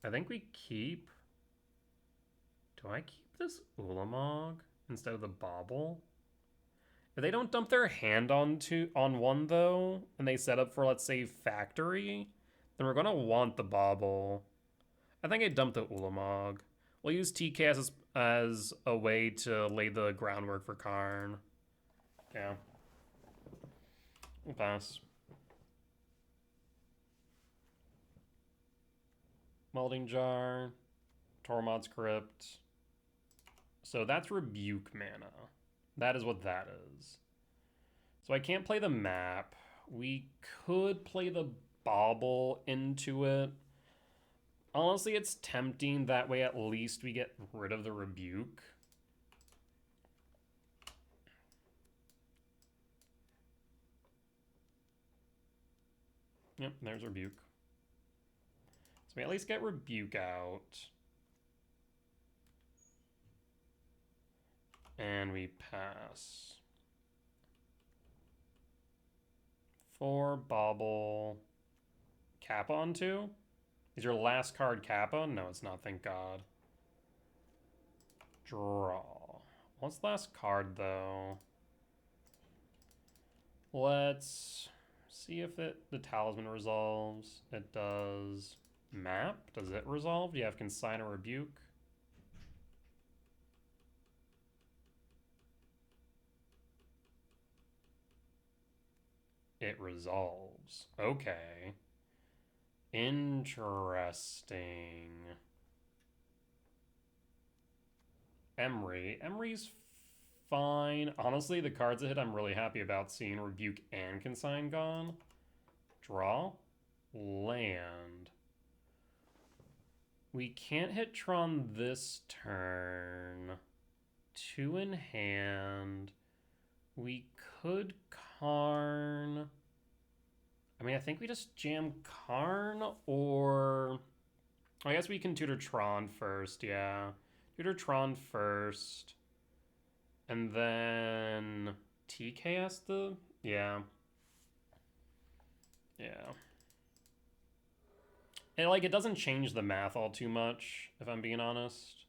I think we keep... Do I keep this Ulamog instead of the Bauble? If they don't dump their hand on 1, though, and they set up for, let's say, Factory, then we're going to want the Bauble. I think I dumped the Ulamog. We'll use TKS as a way to lay the groundwork for Karn. Yeah. We'll pass. Welding Jar. Tormod's Crypt. So that's Rebuke mana. That is what that is. So I can't play the map. We could play the Bauble into it. Honestly, it's tempting. That way at least we get rid of the Rebuke. Yep, there's Rebuke. So we at least get Rebuke out. And we pass. 4 bauble. Kappa on 2? Is your last card Kappa? No, it's not, thank God. Draw. What's the last card, though? Let's see if the talisman resolves. It does. Map? Does it resolve? Do you have Consign or Rebuke? It resolves. Okay. Interesting. Emery's fine. Honestly, the cards that hit I'm really happy about seeing Rebuke and Consign gone. Draw. Land. We can't hit Tron this turn. 2 in hand. We could Karn. I mean, I think we just jam Karn, or I guess we can tutor Tron first, yeah. Tutor Tron first. And then TKS the... Yeah. Yeah. And, like, it doesn't change the math all too much, if I'm being honest.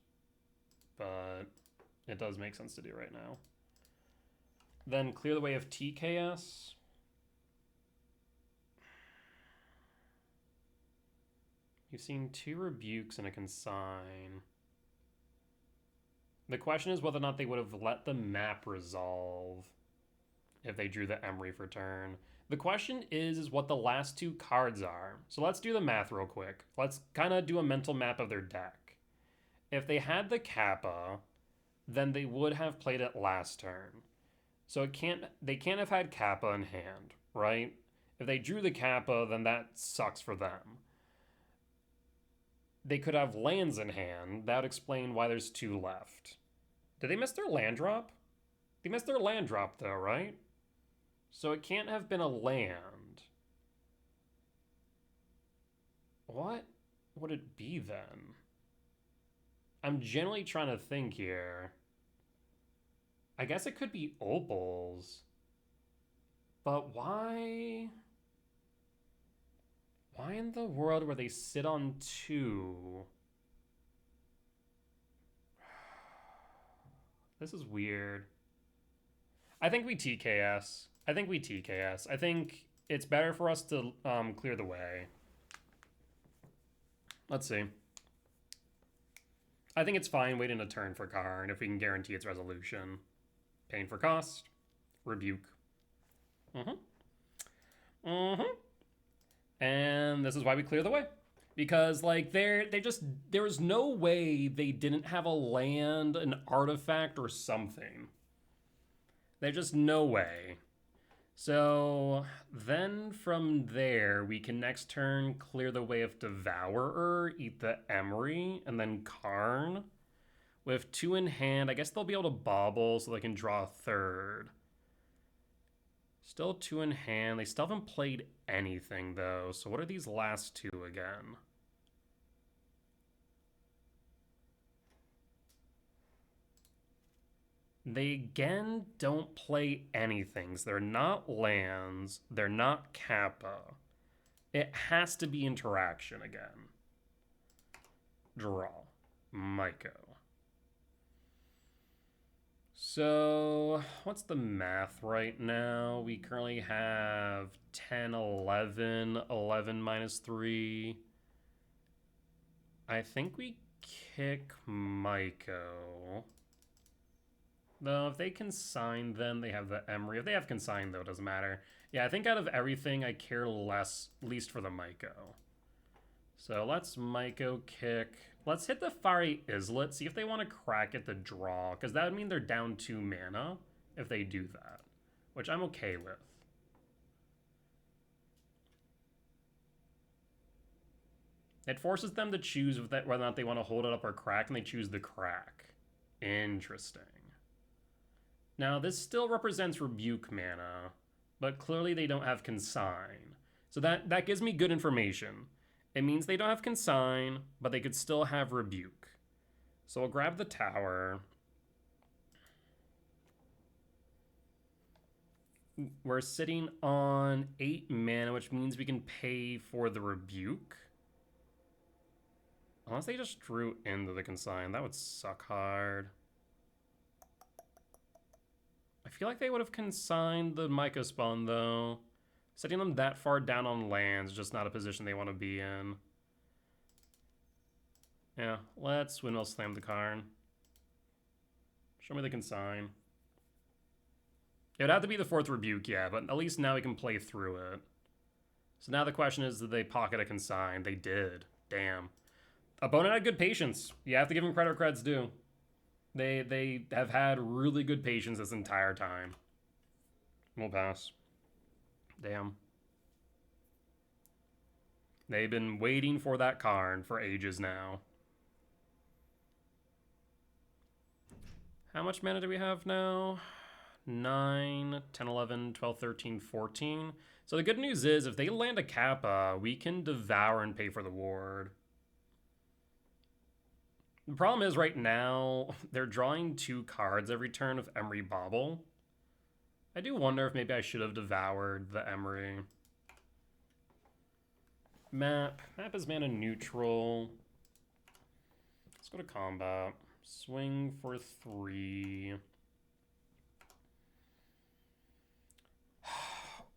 But it does make sense to do right now. Then clear the way of TKS. You've seen 2 Rebukes and a Consign. The question is whether or not they would have let the map resolve if they drew the Emery for turn. The question is what the last 2 cards are. So let's do the math real quick. Let's kind of do a mental map of their deck. If they had the Kappa, then they would have played it last turn. So they can't have had Kappa in hand, right? If they drew the Kappa, then that sucks for them. They could have lands in hand. That would explain why there's 2 left. Did they miss their land drop? They missed their land drop though, right? So it can't have been a land. What would it be then? I'm generally trying to think here. I guess it could be opals. But why? Why in the world where they sit on 2? This is weird. I think we TKS. I think it's better for us to clear the way. Let's see. I think it's fine waiting a turn for Karn if we can guarantee its resolution. Paying for cost. Rebuke. And this is why we clear the way. Because, like, there was no way they didn't have a land, an artifact, or something. There's just no way. So then from there, we can next turn clear the way of Devourer, eat the Emery, and then Karn. With 2 in hand, I guess they'll be able to bobble so they can draw a 3rd. Still 2 in hand. They still haven't played anything, though. So what are these last 2 again? They, again, don't play anything. So they're not lands. They're not Kappa. It has to be interaction again. Draw. Myco. So, what's the math right now? We currently have 10, 11, 11 minus 3. I think we kick Myco. Though, if they consign, then they have the Emery. If they have consign, though, it doesn't matter. Yeah, I think out of everything, I care least for the Myco. So, let's Myco kick. Let's hit the Fiery Islet, see if they want to crack at the draw, because that would mean they're down 2 mana if they do that, which I'm okay with. It forces them to choose whether or not they want to hold it up or crack, and they choose the crack. Interesting. Now, this still represents Rebuke mana, but clearly they don't have Consign. So that gives me good information. It means they don't have Consign, but they could still have Rebuke. So we'll grab the tower. We're sitting on 8 mana, which means we can pay for the Rebuke. Unless they just drew into the Consign. That would suck hard. I feel like they would have consigned the Myco Spawn, though. Setting them that far down on lands is just not a position they want to be in. Yeah, let's Windmill Slam the Karn. Show me the Consign. It would have to be the 4th Rebuke, yeah, but at least now we can play through it. So now the question is, did they pocket a Consign? They did. Damn. Opponent had good patience. You have to give them credit where credit's due. They have had really good patience this entire time. We'll pass. Damn. They've been waiting for that Karn for ages now. How much mana do we have now? 9, 10, 11, 12, 13, 14. So the good news is, if they land a Kappa, we can devour and pay for the ward. The problem is right now, they're drawing 2 cards every turn with Emery Bauble. I do wonder if maybe I should have devoured the Emery. Map. Map is mana neutral. Let's go to combat. Swing for 3.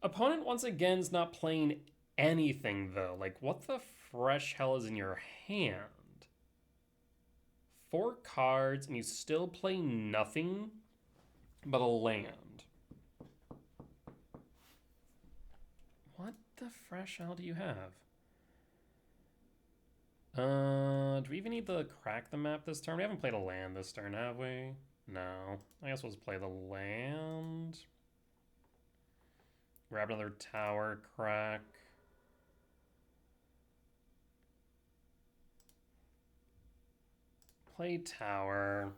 Opponent, once again, is not playing anything, though. Like, what the fresh hell is in your hand? 4 cards, and you still play nothing but a land. What the fresh hell do you have? Do we even need to crack the map this turn? We haven't played a land this turn, have we? No. I guess we'll just play the land. Grab another tower crack. Play tower.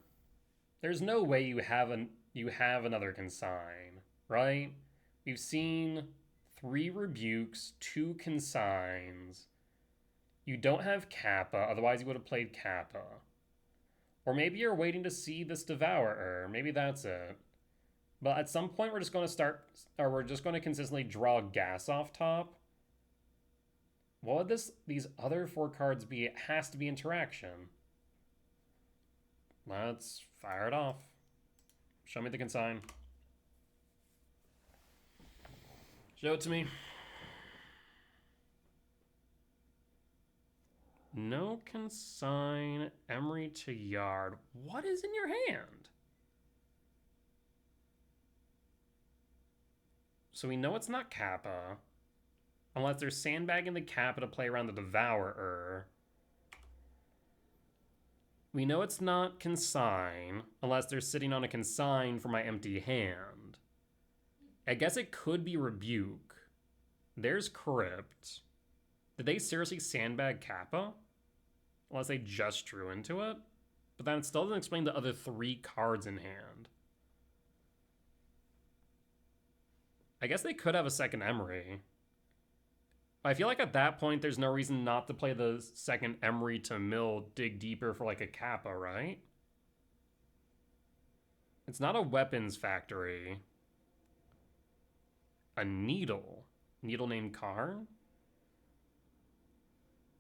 There's no way you have another Consign, right? We've seen 3 Rebukes, 2 Consigns. You don't have Kappa, otherwise you would have played Kappa. Or maybe you're waiting to see this Devourer. Maybe that's it. But at some point we're just going to consistently draw gas off top. What would these other 4 cards be? It has to be interaction. Let's fire it off. Show me the Consign. Show it to me. No Consign, Emery to Yard. What is in your hand? So we know it's not Kappa. Unless they're sandbagging the Kappa to play around the Devourer. We know it's not Consign, unless they're sitting on a Consign for my empty hand. I guess it could be Rebuke. There's Crypt. Did they seriously sandbag Kappa? Unless they just drew into it? But then it still doesn't explain the other 3 cards in hand. I guess they could have a second Emery. I feel like at that point, there's no reason not to play the second Emery to mill Dig Deeper for like a Kappa, right? It's not a weapons factory. A needle. Needle named Karn?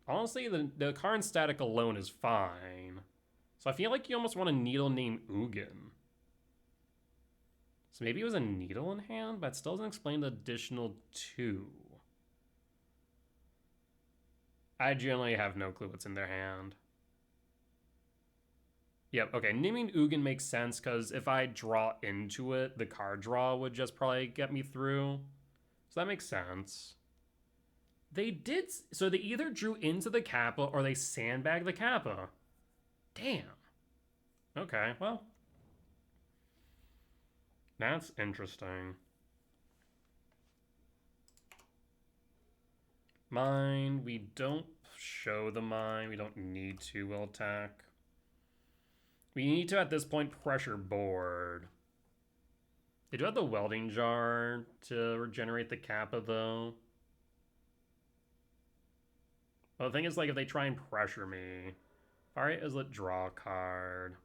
Honestly, the Karn static alone is fine. So I feel like you almost want a needle named Ugin. So maybe it was a needle in hand, but it still doesn't explain the additional 2. I generally have no clue what's in their hand. Yep, okay, naming Ugin makes sense, because if I draw into it, the card draw would just probably get me through. So that makes sense. They did, so they either drew into the Kappa or they sandbagged the Kappa. Damn. Okay, well. That's interesting. Mine, we don't show the mine. We don't need to. We'll attack. We need to, at this point, pressure board. They do have the welding jar to regenerate the Kappa, though. Well, the thing is, like, if they try and pressure me, Fire Islet, draw a card.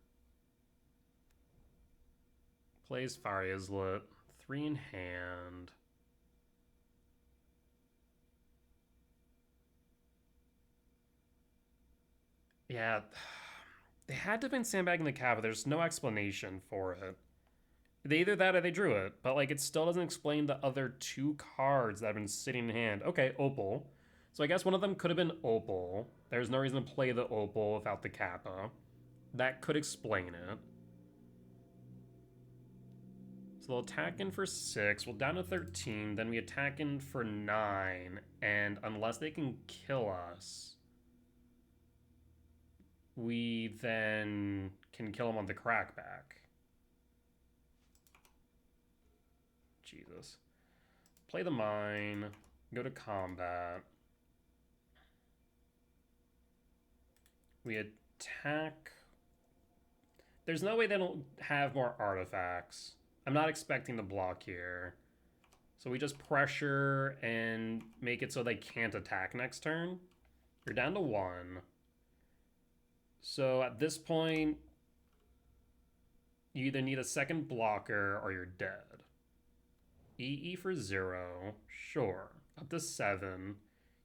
Plays Fire Islet, 3 in hand. Yeah, they had to have been sandbagging the cat, but there's no explanation for it. They either that or they drew it, but like it still doesn't explain the other 2 cards that have been sitting in hand. Okay, Opal. So I guess one of them could have been Opal. There's no reason to play the Opal without the Kappa. That could explain it. So they'll attack in for 6. We'll down to 13. Then we attack in for 9. And unless they can kill us, we then can kill them on the crackback. Jesus. Play the mine. Go to combat. We attack. There's no way they don't have more artifacts. I'm not expecting to block here. So we just pressure and make it so they can't attack next turn. You're down to 1. So at this point, you either need a second blocker or you're dead. EE for 0. Sure. Up to 7.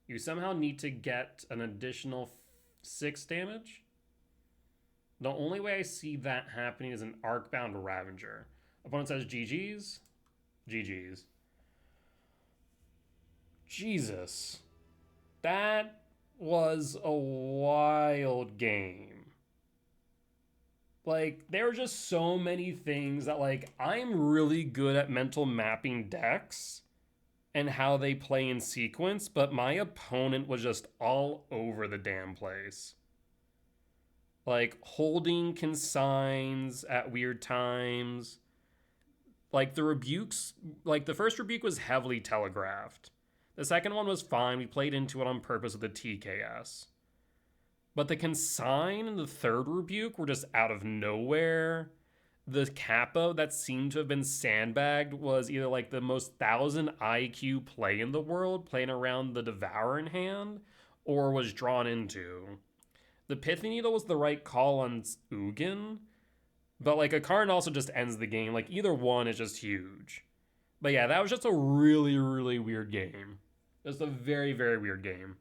You somehow need to get an additional 6 damage? The only way I see that happening is an Arcbound Ravager. Opponent says GG's. GG's. Jesus. That was a wild game. Like, there are just so many things that, like, I'm really good at mental mapping decks and how they play in sequence, but my opponent was just all over the damn place. Like, holding consigns at weird times. Like, the rebukes, like, the first rebuke was heavily telegraphed. The second one was fine. We played into it on purpose with the TKS. But the consign and the third rebuke were just out of nowhere. The Kappa that seemed to have been sandbagged was either like the most 1,000 IQ play in the world, playing around the Devour in hand, or was drawn into. The Pithy Needle was the right call on Ugin, but like a card also just ends the game. Like either one is just huge. But yeah, that was just a really, really weird game. Just a very, very weird game.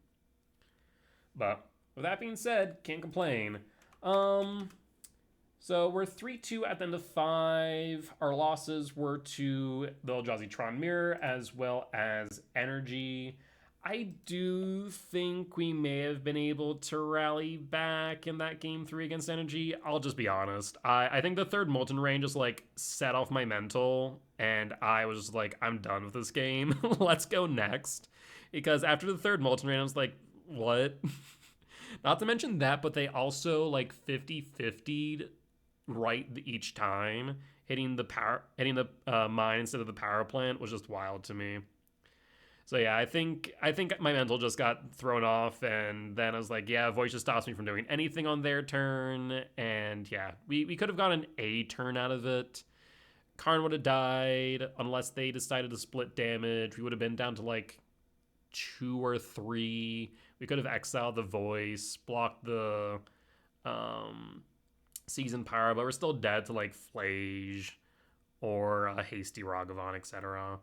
But with that being said, can't complain. So we're 3-2 at the end of 5. Our losses were to the Eldrazi Tron Mirror as well as Energy. I do think we may have been able to rally back in that game 3 against Energy. I'll just be honest. I think the third Molten Rain just like set off my mental, and I was just like, I'm done with this game. Let's go next. Because after the third Molten Rain, I was like, what? Not to mention that, but they also like 50-50'd right each time. Hitting the mine instead of the power plant was just wild to me. So yeah, I think my mental just got thrown off, and then I was like, yeah, voice just stops me from doing anything on their turn, and yeah, we could have gotten a turn out of it. Karn would have died unless they decided to split damage. We would have been down to like 2 or 3. We could have exiled the voice, blocked the season power, but we're still dead to like Flage or Hasty Ragavan, etc.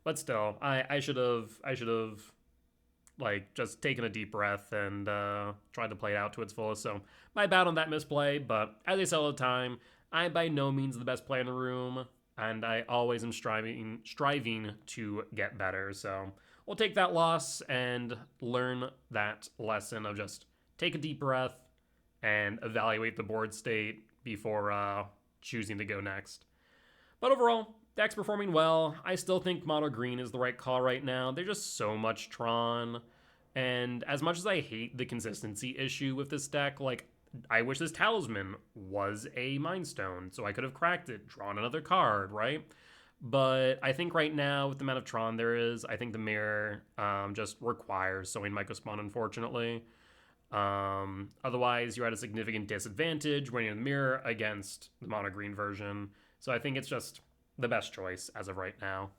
But still, I should have like just taken a deep breath and tried to play it out to its fullest. So my bad on that misplay, but as I say all the time, I'm by no means the best player in the room, and I always am striving to get better. So we'll take that loss and learn that lesson of just take a deep breath and evaluate the board state before choosing to go next. But overall, deck's performing well. I still think mono green is the right call right now. There's just so much Tron. And as much as I hate the consistency issue with this deck, like, I wish this Talisman was a Mind Stone, so I could have cracked it, drawn another card, right? But I think right now, with the amount of Tron there is, I think the mirror just requires sowing Mycospawn, unfortunately. Otherwise, you're at a significant disadvantage when you're in the mirror against the mono green version. So I think it's just the best choice as of right now.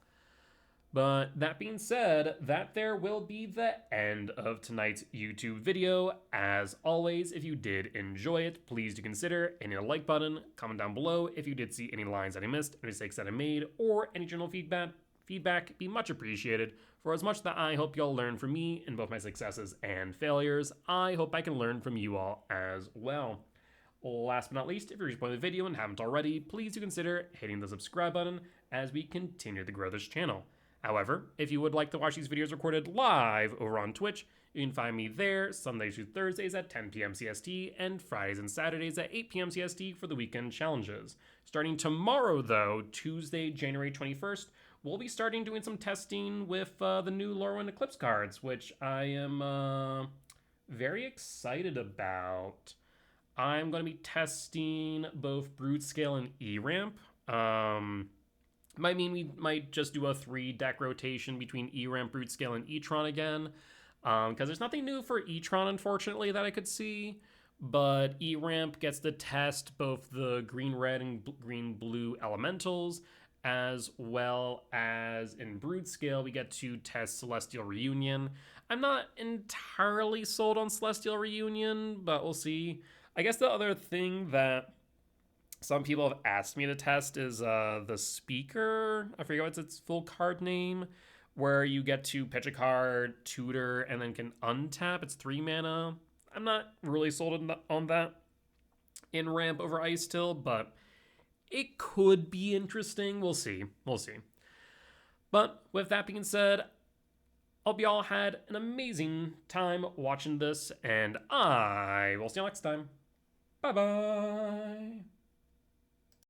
But that being said, that there will be the end of tonight's YouTube video. As always, if you did enjoy it, please do consider hitting the like button, comment down below if you did see any lines that I missed, any mistakes that I made, or any general feedback be much appreciated. For as much that I hope y'all learn from me in both my successes and failures, I hope I can learn from you all as well. Last but not least, if you're enjoying the video and haven't already, please do consider hitting the subscribe button as we continue to grow this channel. However, if you would like to watch these videos recorded live over on Twitch, you can find me there Sundays through Thursdays at 10 p.m. CST and Fridays and Saturdays at 8 p.m. CST for the weekend challenges. Starting tomorrow, though, Tuesday, January 21st, we'll be starting doing some testing with the new Lorwyn Eclipse cards, which I am very excited about. I'm going to be testing both Brute Scale and E-Ramp. Might mean we might just do a 3-deck rotation between E-Ramp, Brute Scale, and E-Tron again. Because there's nothing new for E-Tron, unfortunately, that I could see. But E-Ramp gets to test both the green-red and green-blue elementals, as well as in Brute Scale, we get to test Celestial Reunion. I'm not entirely sold on Celestial Reunion, but we'll see. I guess the other thing that some people have asked me to test is the Speaker. I forget what's its full card name, where you get to pitch a card, tutor, and then can untap. It's 3 mana. I'm not really sold on that in Ramp over Ice still, but it could be interesting. We'll see. We'll see. But with that being said, hope you all had an amazing time watching this, and I will see you next time. Bye-bye.